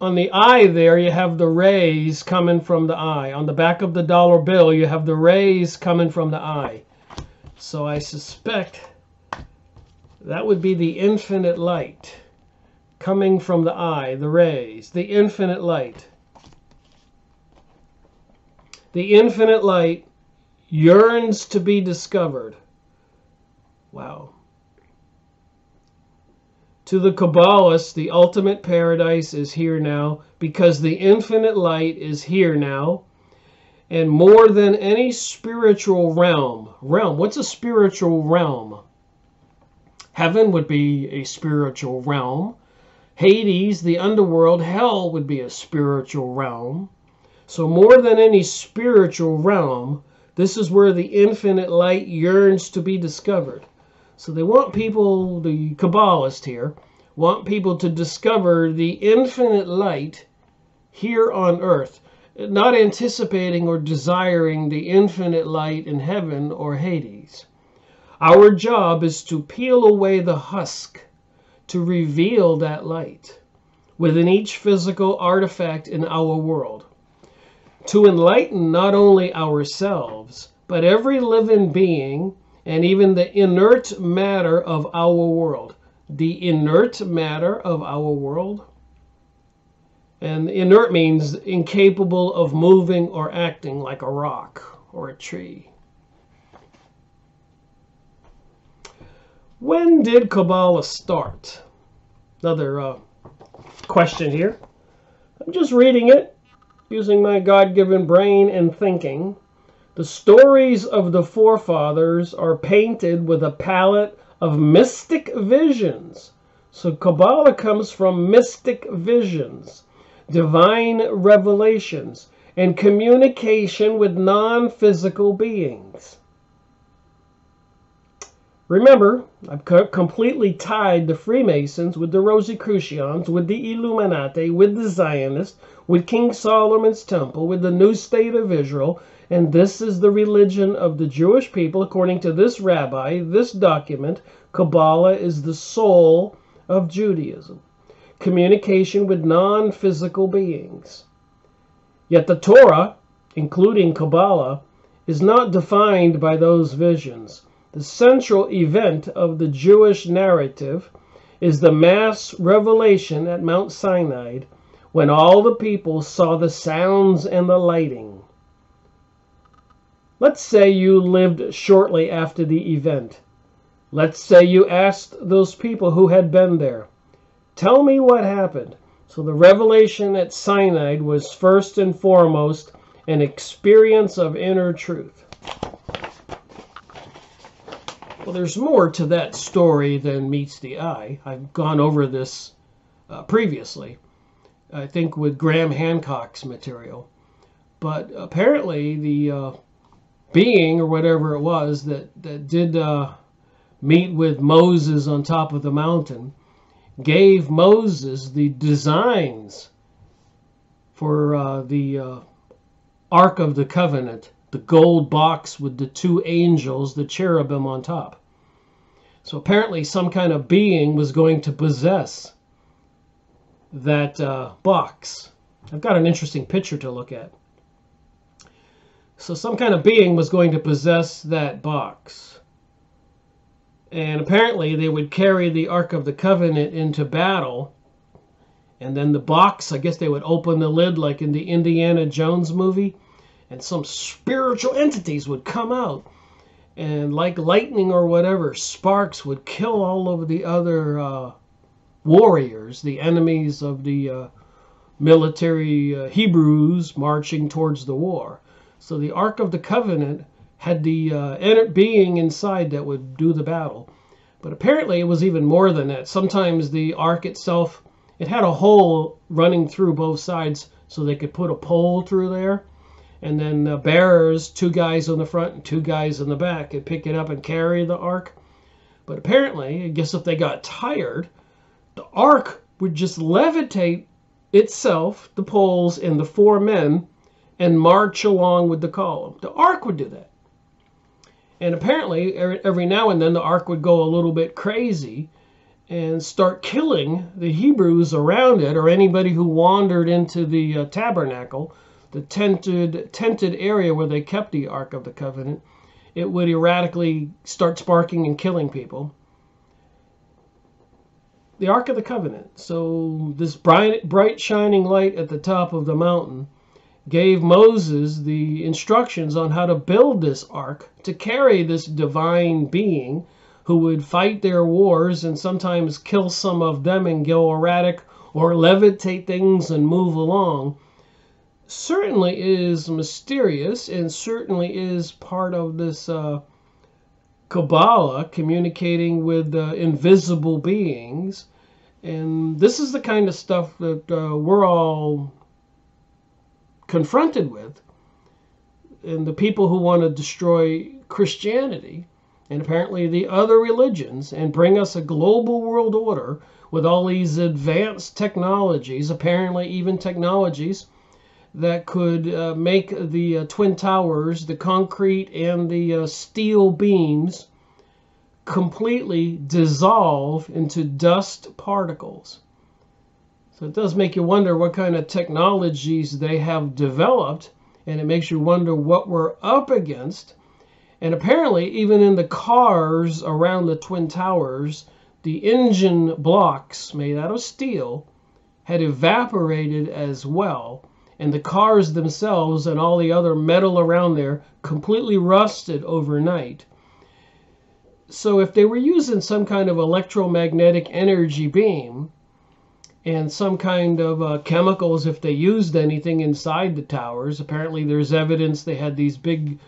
On the eye there, you have the rays coming from the eye. On the back of the dollar bill, you have the rays coming from the eye. So I suspect that would be the infinite light coming from the eye, the rays, the infinite light. The infinite light yearns to be discovered. Wow. To the Kabbalists, the ultimate paradise is here now because the infinite light is here now. And more than any spiritual realm. What's a spiritual realm? Heaven would be a spiritual realm. Hades, the underworld, hell would be a spiritual realm. So more than any spiritual realm, this is where the infinite light yearns to be discovered. So they want people, the Kabbalists here, want people to discover the infinite light here on earth, not anticipating or desiring the infinite light in heaven or Hades. Our job is to peel away the husk to reveal that light within each physical artifact in our world, to enlighten not only ourselves, but every living being and even the inert matter of our world. The inert matter of our world. And inert means incapable of moving or acting, like a rock or a tree. When did Kabbalah start? Another question here. I'm just reading it, using my God-given brain and thinking. The stories of the forefathers are painted with a palette of mystic visions. So Kabbalah comes from mystic visions, divine revelations, and communication with non-physical beings. Remember, I've completely tied the Freemasons with the Rosicrucians, with the Illuminati, with the Zionists, with King Solomon's Temple, with the new state of Israel, and this is the religion of the Jewish people. According to this rabbi, this document, Kabbalah is the soul of Judaism. Communication with non-physical beings. Yet the Torah, including Kabbalah, is not defined by those visions. The central event of the Jewish narrative is the mass revelation at Mount Sinai, when all the people saw the sounds and the lighting. Let's say you lived shortly after the event. Let's say you asked those people who had been there, "Tell me what happened." So the revelation at Sinai was first and foremost an experience of inner truth. Well, there's more to that story than meets the eye. I've gone over this previously, I think with Graham Hancock's material. But apparently the being, or whatever it was, that did meet with Moses on top of the mountain, gave Moses the designs for the Ark of the Covenant, the gold box with the two angels, the cherubim on top. So apparently some kind of being was going to possess that box. I've got an interesting picture to look at. So some kind of being was going to possess that box. And apparently they would carry the Ark of the Covenant into battle. And then the box, I guess they would open the lid like in the Indiana Jones movie. And some spiritual entities would come out. And like lightning or whatever, sparks would kill all of the other warriors, the enemies of the military Hebrews marching towards the war. So the Ark of the Covenant had the inner being inside that would do the battle. But apparently it was even more than that. Sometimes the Ark itself, it had a hole running through both sides so they could put a pole through there. And then bearers, 2 guys on the front and 2 guys in the back, could pick it up and carry the Ark. But apparently, I guess if they got tired, the Ark would just levitate itself, the poles, and the 4 men, and march along with the column. The Ark would do that. And apparently, every now and then, the Ark would go a little bit crazy and start killing the Hebrews around it, or anybody who wandered into the tabernacle, the tented area where they kept the Ark of the Covenant. It would erratically start sparking and killing people. The Ark of the Covenant. So this bright shining light at the top of the mountain gave Moses the instructions on how to build this ark to carry this divine being who would fight their wars and sometimes kill some of them and go erratic or levitate things and move along. Certainly is mysterious and certainly is part of this Kabbalah, communicating with invisible beings. And this is the kind of stuff that we're all confronted with. And the people who want to destroy Christianity and apparently the other religions and bring us a global world order with all these advanced technologies, apparently even technologies that could make the Twin Towers, the concrete and the steel beams completely dissolve into dust particles. So it does make you wonder what kind of technologies they have developed, and it makes you wonder what we're up against. And apparently, even in the cars around the Twin Towers, the engine blocks made out of steel had evaporated as well. And the cars themselves and all the other metal around there completely rusted overnight. So if they were using some kind of electromagnetic energy beam and some kind of chemicals, if they used anything inside the towers, apparently there's evidence they had these big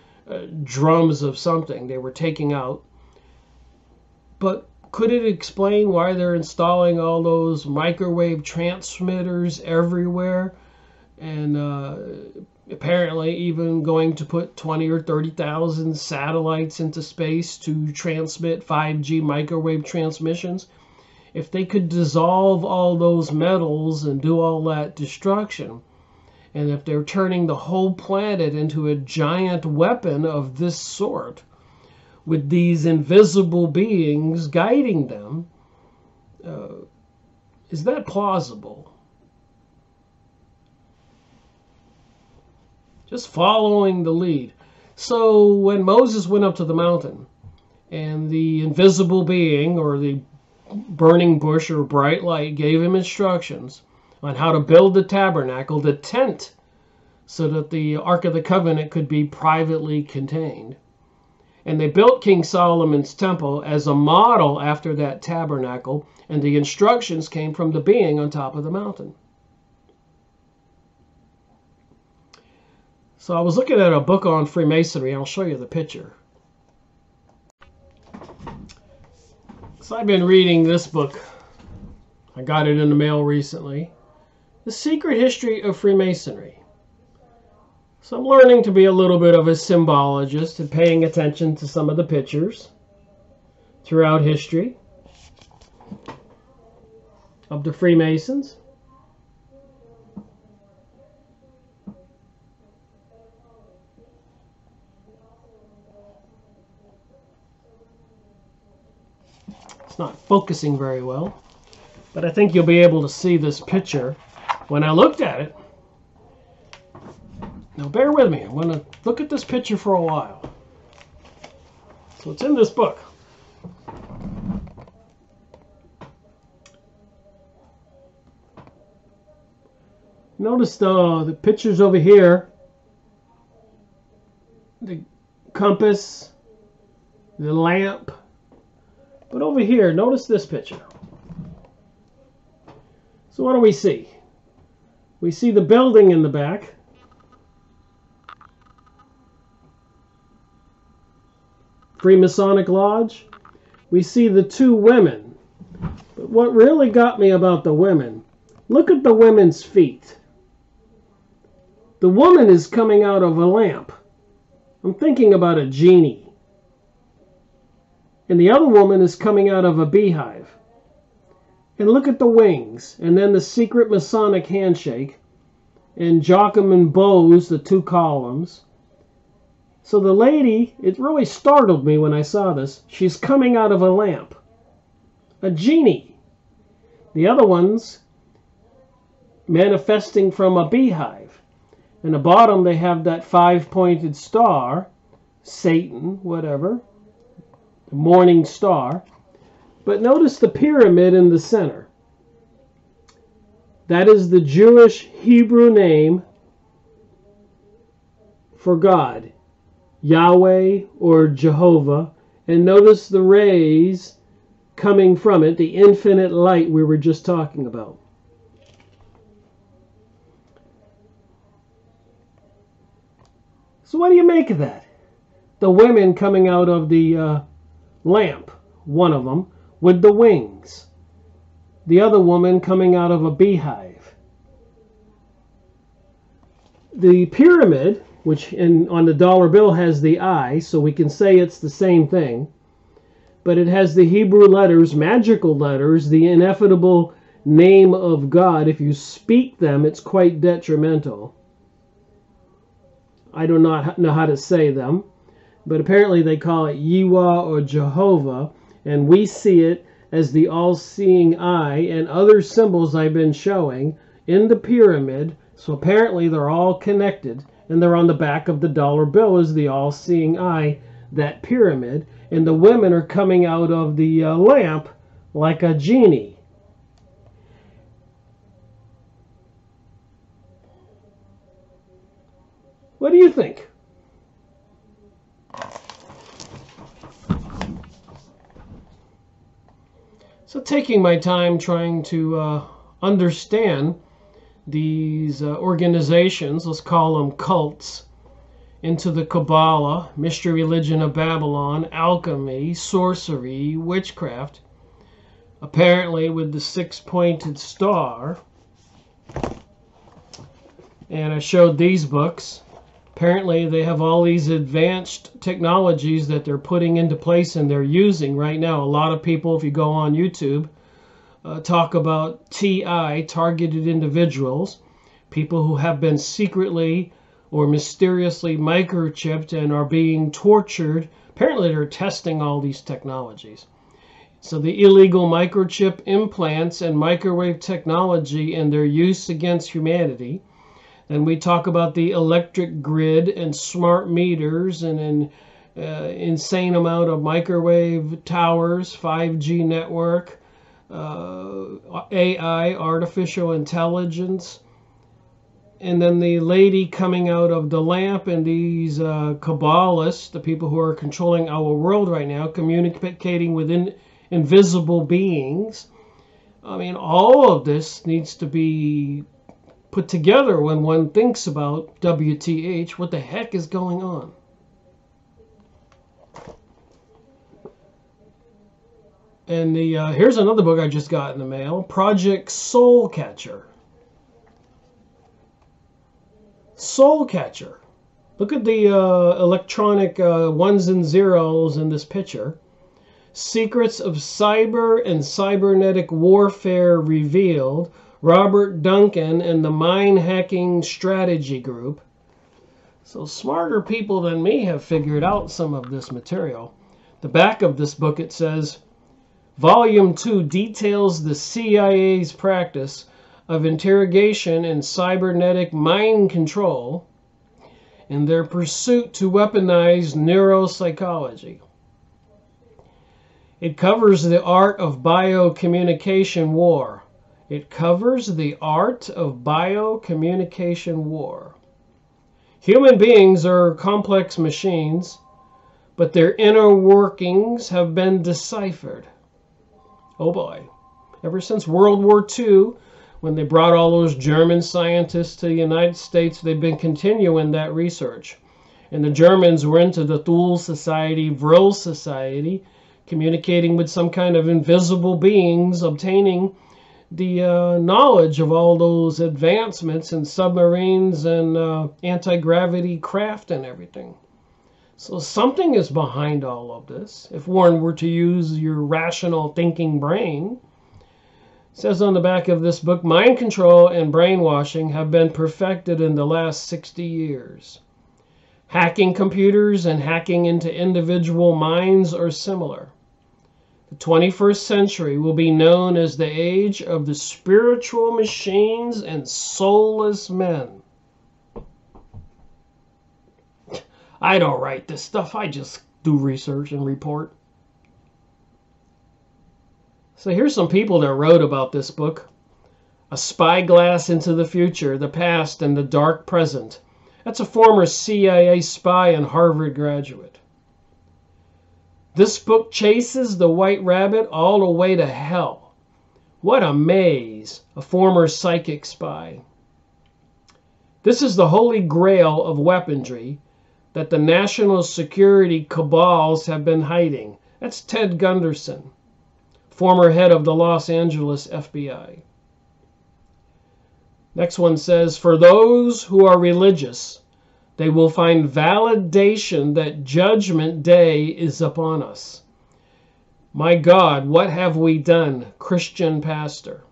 drums of something they were taking out. But Could it explain why they're installing all those microwave transmitters everywhere? And apparently even going to put 20 or 30,000 satellites into space to transmit 5G microwave transmissions? If they could dissolve all those metals and do all that destruction, and if they're turning the whole planet into a giant weapon of this sort, with these invisible beings guiding them, is that plausible? Just following the lead. So when Moses went up to the mountain, and the invisible being, or the burning bush or bright light, gave him instructions on how to build the tabernacle, the tent, so that the Ark of the Covenant could be privately contained. And they built King Solomon's temple as a model after that tabernacle, and the instructions came from the being on top of the mountain. So I was looking at a book on Freemasonry, and I'll show you the picture. So I've been reading this book. I got it in the mail recently. The Secret History of Freemasonry. So I'm learning to be a little bit of a symbologist and paying attention to some of the pictures throughout history of the Freemasons. It's not focusing very well, but I think you'll be able to see this picture when I looked at it. Now bear with me, I'm going to look at this picture for a while. So it's in this book. Notice the pictures over here, the compass, the lamp. But over here, notice this picture. So what do we see? We see the building in the back. Freemasonic Lodge. We see the two women. But what really got me about the women, look at the women's feet. The woman is coming out of a lamp. I'm thinking about a genie. And the other woman is coming out of a beehive. And look at the wings. And then the secret Masonic handshake. And Joachim and Bose, the two columns. So the lady, it really startled me when I saw this. She's coming out of a lamp. A genie. The other one's manifesting from a beehive. In the bottom they have that five-pointed star, Satan, whatever, the morning star. But notice the pyramid in the center. That is the Jewish Hebrew name for God, Yahweh or Jehovah. And notice the rays coming from it, the infinite light we were just talking about. So what do you make of that? The women coming out of the lamp, one of them, with the wings. The other woman coming out of a beehive. The pyramid, which on the dollar bill has the eye, so we can say it's the same thing. But it has the Hebrew letters, magical letters, the ineffable name of God. If you speak them, it's quite detrimental. I do not know how to say them, but apparently they call it Yiwah or Jehovah, and we see it as the all-seeing eye and other symbols I've been showing in the pyramid. So apparently they're all connected, and they're on the back of the dollar bill as the all-seeing eye, that pyramid, and the women are coming out of the lamp like a genie. What do you think? So taking my time trying to understand these organizations, let's call them cults, into the Kabbalah, mystery religion of Babylon, alchemy, sorcery, witchcraft. apparently with the six-pointed star. And I showed these books. Apparently they have all these advanced technologies that they're putting into place and they're using right now. A lot of people, if you go on YouTube, talk about TI, targeted individuals, people who have been secretly or mysteriously microchipped and are being tortured. Apparently they're testing all these technologies. So the illegal microchip implants and microwave technology and their use against humanity. Then we talk about the electric grid and smart meters and an insane amount of microwave towers, 5G network, AI, artificial intelligence. And then the lady coming out of the lamp and these Kabbalists, the people who are controlling our world right now, communicating with invisible beings. I mean, all of this needs to be put together when one thinks about WTH. What the heck is going on? And here's another book I just got in the mail, Project Soul Catcher. Soul Catcher. Look at the electronic ones and zeros in this picture. Secrets of Cyber and Cybernetic Warfare Revealed. Robert Duncan and the Mind Hacking Strategy Group. So smarter people than me have figured out some of this material. The back of this book, it says, Volume 2 details the CIA's practice of interrogation and cybernetic mind control in their pursuit to weaponize neuropsychology. It covers the art of biocommunication war. It covers the art of biocommunication war. Human beings are complex machines, but their inner workings have been deciphered. Oh boy. Ever since World War II, when they brought all those German scientists to the United States, they've been continuing that research. And the Germans were into the Thule Society, Vril Society, communicating with some kind of invisible beings, obtaining the knowledge of all those advancements in submarines and anti-gravity craft and everything. So something is behind all of this. If one were to use your rational thinking brain. It says on the back of this book, mind control and brainwashing have been perfected in the last 60 years. Hacking computers and hacking into individual minds are similar. The 21st century will be known as the age of the spiritual machines and soulless men. I don't write this stuff. I just do research and report. So here's some people that wrote about this book. A Spyglass into the Future, the Past, and the Dark Present. That's a former CIA spy and Harvard graduate. This book chases the white rabbit all the way to hell. What a maze, a former psychic spy. This is the holy grail of weaponry that the national security cabals have been hiding. That's Ted Gunderson, former head of the Los Angeles FBI. Next one says, for those who are religious, they will find validation that Judgment Day is upon us. My God, what have we done, Christian pastor?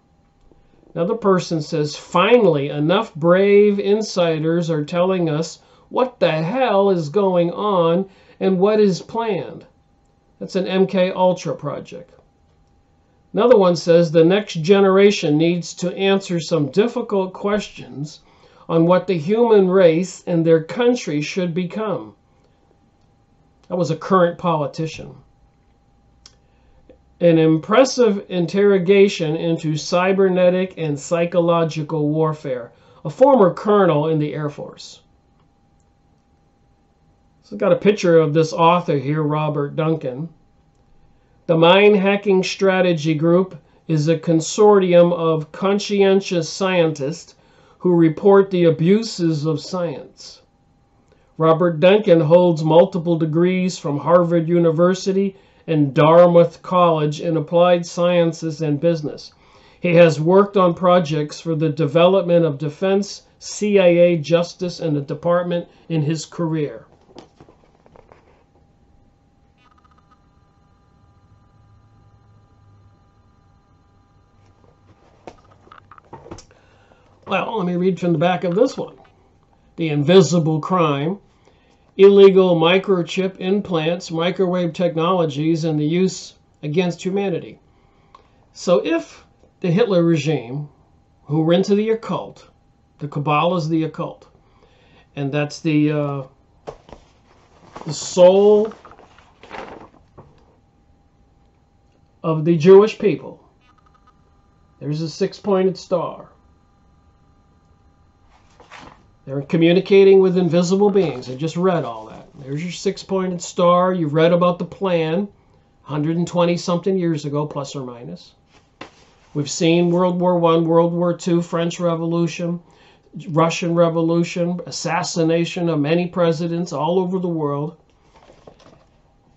Another person says, finally, enough brave insiders are telling us what the hell is going on and what is planned. That's an MK Ultra project. Another one says, the next generation needs to answer some difficult questions on what the human race and their country should become. That was a current politician. An impressive interrogation into cybernetic and psychological warfare. A former colonel in the Air Force. So I've got a picture of this author here, Robert Duncan. The Mind Hacking Strategy Group is a consortium of conscientious scientists who report the abuses of science. Robert Duncan holds multiple degrees from Harvard University and Dartmouth College in Applied Sciences and Business. He has worked on projects for the development of defense, CIA, justice, and the department in his career. Well, let me read from the back of this one. The invisible crime, illegal microchip implants, microwave technologies, and the use against humanity. So if the Hitler regime, who were into the occult, the Kabbalah is the occult, and that's the soul of the Jewish people. There's a six-pointed star. They're communicating with invisible beings. I just read all that. There's your six-pointed star. You've read about the plan 120-something years ago, plus or minus. We've seen World War I, World War II, French Revolution, Russian Revolution, assassination of many presidents all over the world.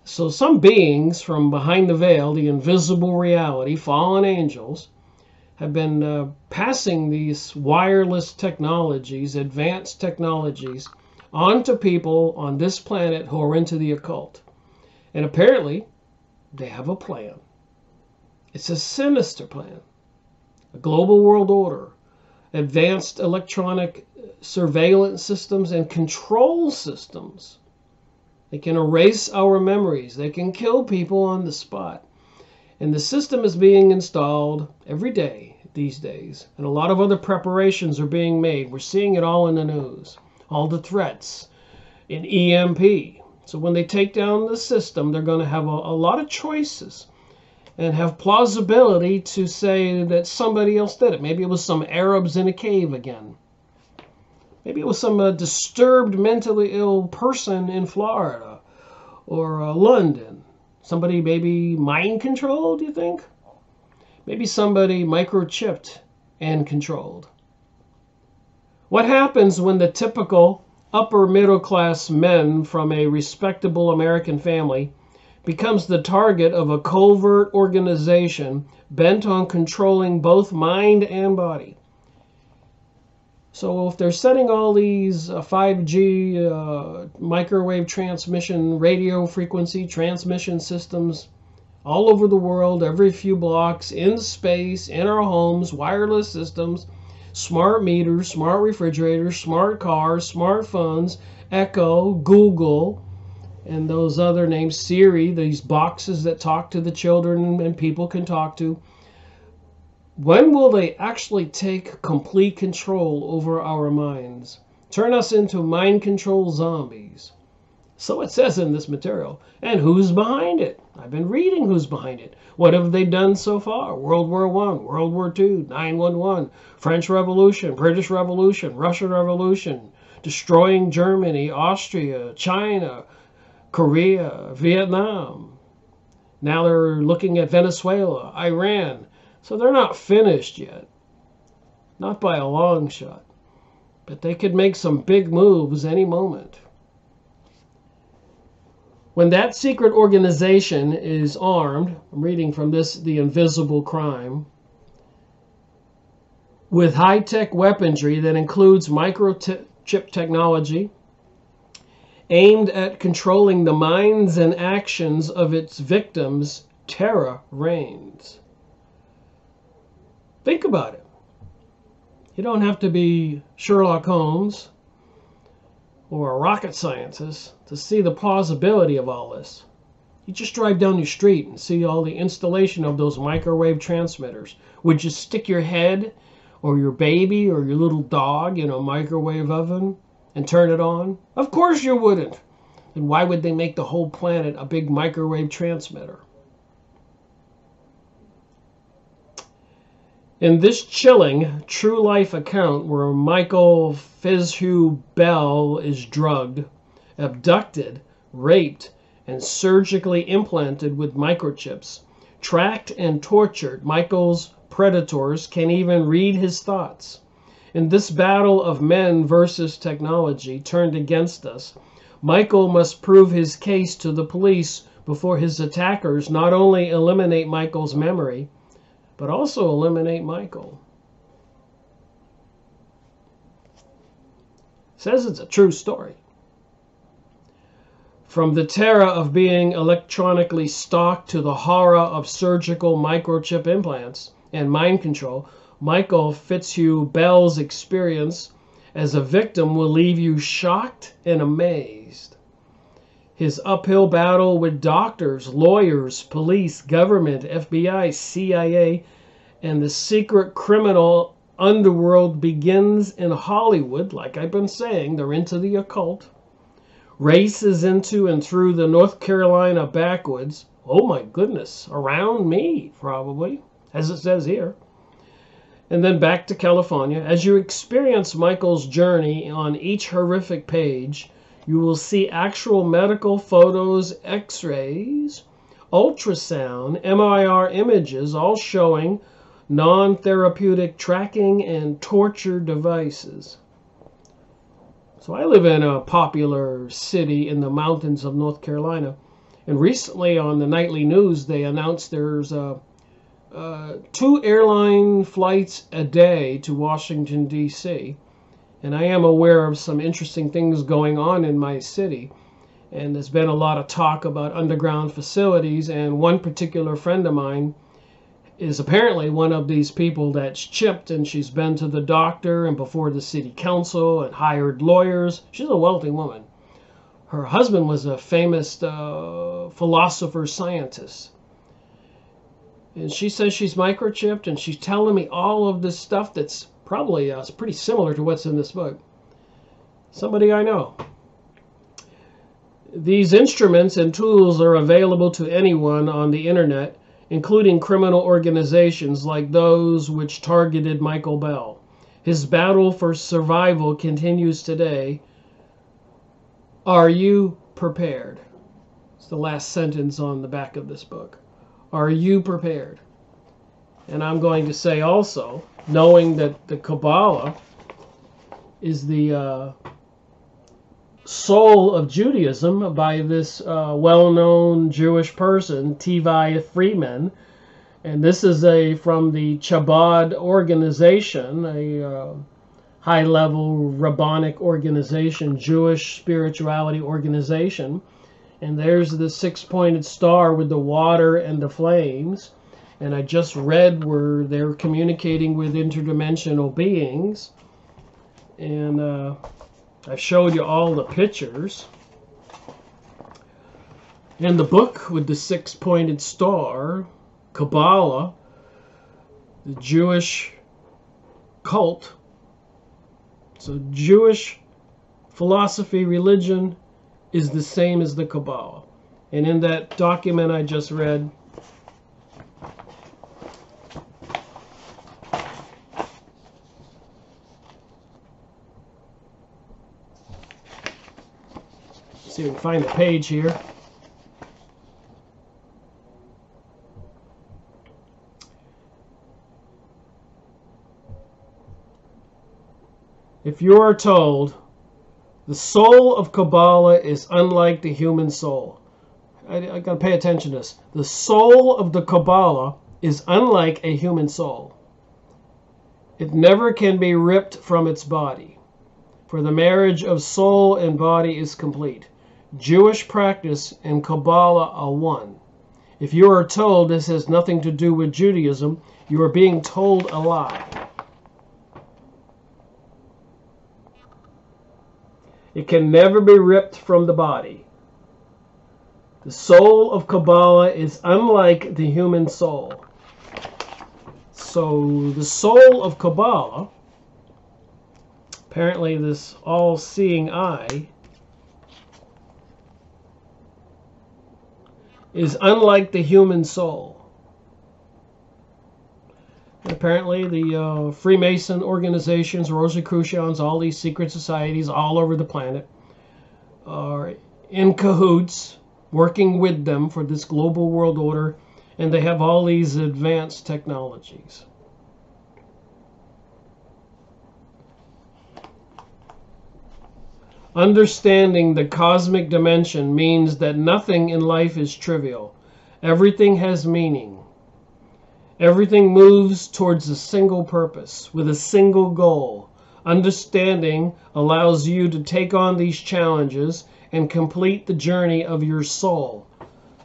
So some beings from behind the veil, the invisible reality, fallen angels, have been passing these wireless technologies, advanced technologies, onto people on this planet who are into the occult. And apparently, they have a plan. It's a sinister plan. A global world order, advanced electronic surveillance systems and control systems. They can erase our memories. They can kill people on the spot. And the system is being installed every day these days. And a lot of other preparations are being made. We're seeing it all in the news. All the threats in EMP. So when they take down the system, they're going to have a lot of choices and have plausibility to say that somebody else did it. Maybe it was some Arabs in a cave again. Maybe it was some disturbed, mentally ill person in Florida or London. Somebody maybe mind controlled, do you think? Maybe somebody microchipped and controlled. What happens when the typical upper middle class men from a respectable American family becomes the target of a covert organization bent on controlling both mind and body? So if they're setting all these 5G microwave transmission, radio frequency transmission systems all over the world, every few blocks, in space, in our homes, wireless systems, smart meters, smart refrigerators, smart cars, smartphones, Echo, Google, and those other names, Siri, these boxes that talk to the children and people can talk to. When will they actually take complete control over our minds? Turn us into mind control zombies. So it says in this material. And who's behind it? I've been reading who's behind it. What have they done so far? World War I, World War II, 9/11, French Revolution, British Revolution, Russian Revolution, destroying Germany, Austria, China, Korea, Vietnam. Now they're looking at Venezuela, Iran. So they're not finished yet. Not by a long shot. But they could make some big moves any moment. When that secret organization is armed, I'm reading from this, The Invisible Crime, with high-tech weaponry that includes microchip technology, aimed at controlling the minds and actions of its victims, terror reigns. Think about it. You don't have to be Sherlock Holmes or a rocket scientist to see the plausibility of all this. You just drive down your street and see all the installation of those microwave transmitters. Would you stick your head or your baby or your little dog in a microwave oven and turn it on? Of course you wouldn't. And why would they make the whole planet a big microwave transmitter? In this chilling, true-life account where Michael Fitzhugh Bell is drugged, abducted, raped, and surgically implanted with microchips, tracked and tortured, Michael's predators can even read his thoughts. In this battle of men versus technology turned against us, Michael must prove his case to the police before his attackers not only eliminate Michael's memory, but also eliminate Michael. Says it's a true story. From the terror of being electronically stalked to the horror of surgical microchip implants and mind control, Michael Fitzhugh-Bell's experience as a victim will leave you shocked and amazed. His uphill battle with doctors, lawyers, police, government, FBI, CIA, and the secret criminal underworld begins in Hollywood. Like I've been saying, they're into the occult. Races into and through the North Carolina backwoods. Oh my goodness, around me probably, as it says here. And then back to California. As you experience Michael's journey on each horrific page, you will see actual medical photos, x-rays, ultrasound, MIR images, all showing non-therapeutic tracking and torture devices. So I live in a popular city in the mountains of North Carolina. And recently on the nightly news, they announced there's 2 airline flights a day to Washington, D.C. And I am aware of some interesting things going on in my city. And there's been a lot of talk about underground facilities. And one particular friend of mine is apparently one of these people that's chipped, and she's been to the doctor and before the city council and hired lawyers. She's a wealthy woman. Her husband was a famous philosopher scientist. And she says she's microchipped, and she's telling me all of this stuff that's probably pretty similar to what's in this book. Somebody I know. These instruments and tools are available to anyone on the internet, including criminal organizations like those which targeted Michael Bell. His battle for survival continues today. Are you prepared? It's the last sentence on the back of this book. Are you prepared? And I'm going to say also, knowing that the Kabbalah is the soul of Judaism by this well-known Jewish person, Levi Freeman, and this is from the Chabad organization, a high-level rabbinic organization, Jewish spirituality organization. And there's the 6-pointed star with the water and the flames. And I just read where they're communicating with interdimensional beings. And I showed you all the pictures. And the book with the 6-pointed star, Kabbalah, the Jewish cult. So Jewish philosophy, religion is the same as the Kabbalah. And in that document I just read, see if we can find the page here. If you are told the soul of Kabbalah is unlike the human soul, I got to pay attention to this. The soul of the Kabbalah is unlike a human soul. It never can be ripped from its body, for the marriage of soul and body is complete. Jewish practice and Kabbalah are one. If you are told this has nothing to do with Judaism, you are being told a lie. It can never be ripped from the body. The soul of Kabbalah is unlike the human soul. So the soul of Kabbalah, apparently this all-seeing eye, is unlike the human soul. And apparently the Freemason organizations, Rosicrucians, all these secret societies all over the planet are in cahoots, working with them for this global world order, and they have all these advanced technologies. Understanding the cosmic dimension means that nothing in life is trivial. Everything has meaning. Everything moves towards a single purpose, with a single goal. Understanding allows you to take on these challenges and complete the journey of your soul.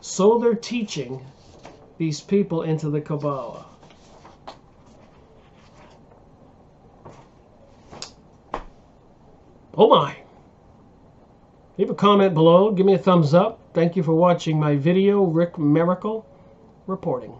So they're teaching these people into the Kabbalah. Oh my! Leave a comment below. Give me a thumbs up. Thank you for watching my video. Rick Miracle reporting.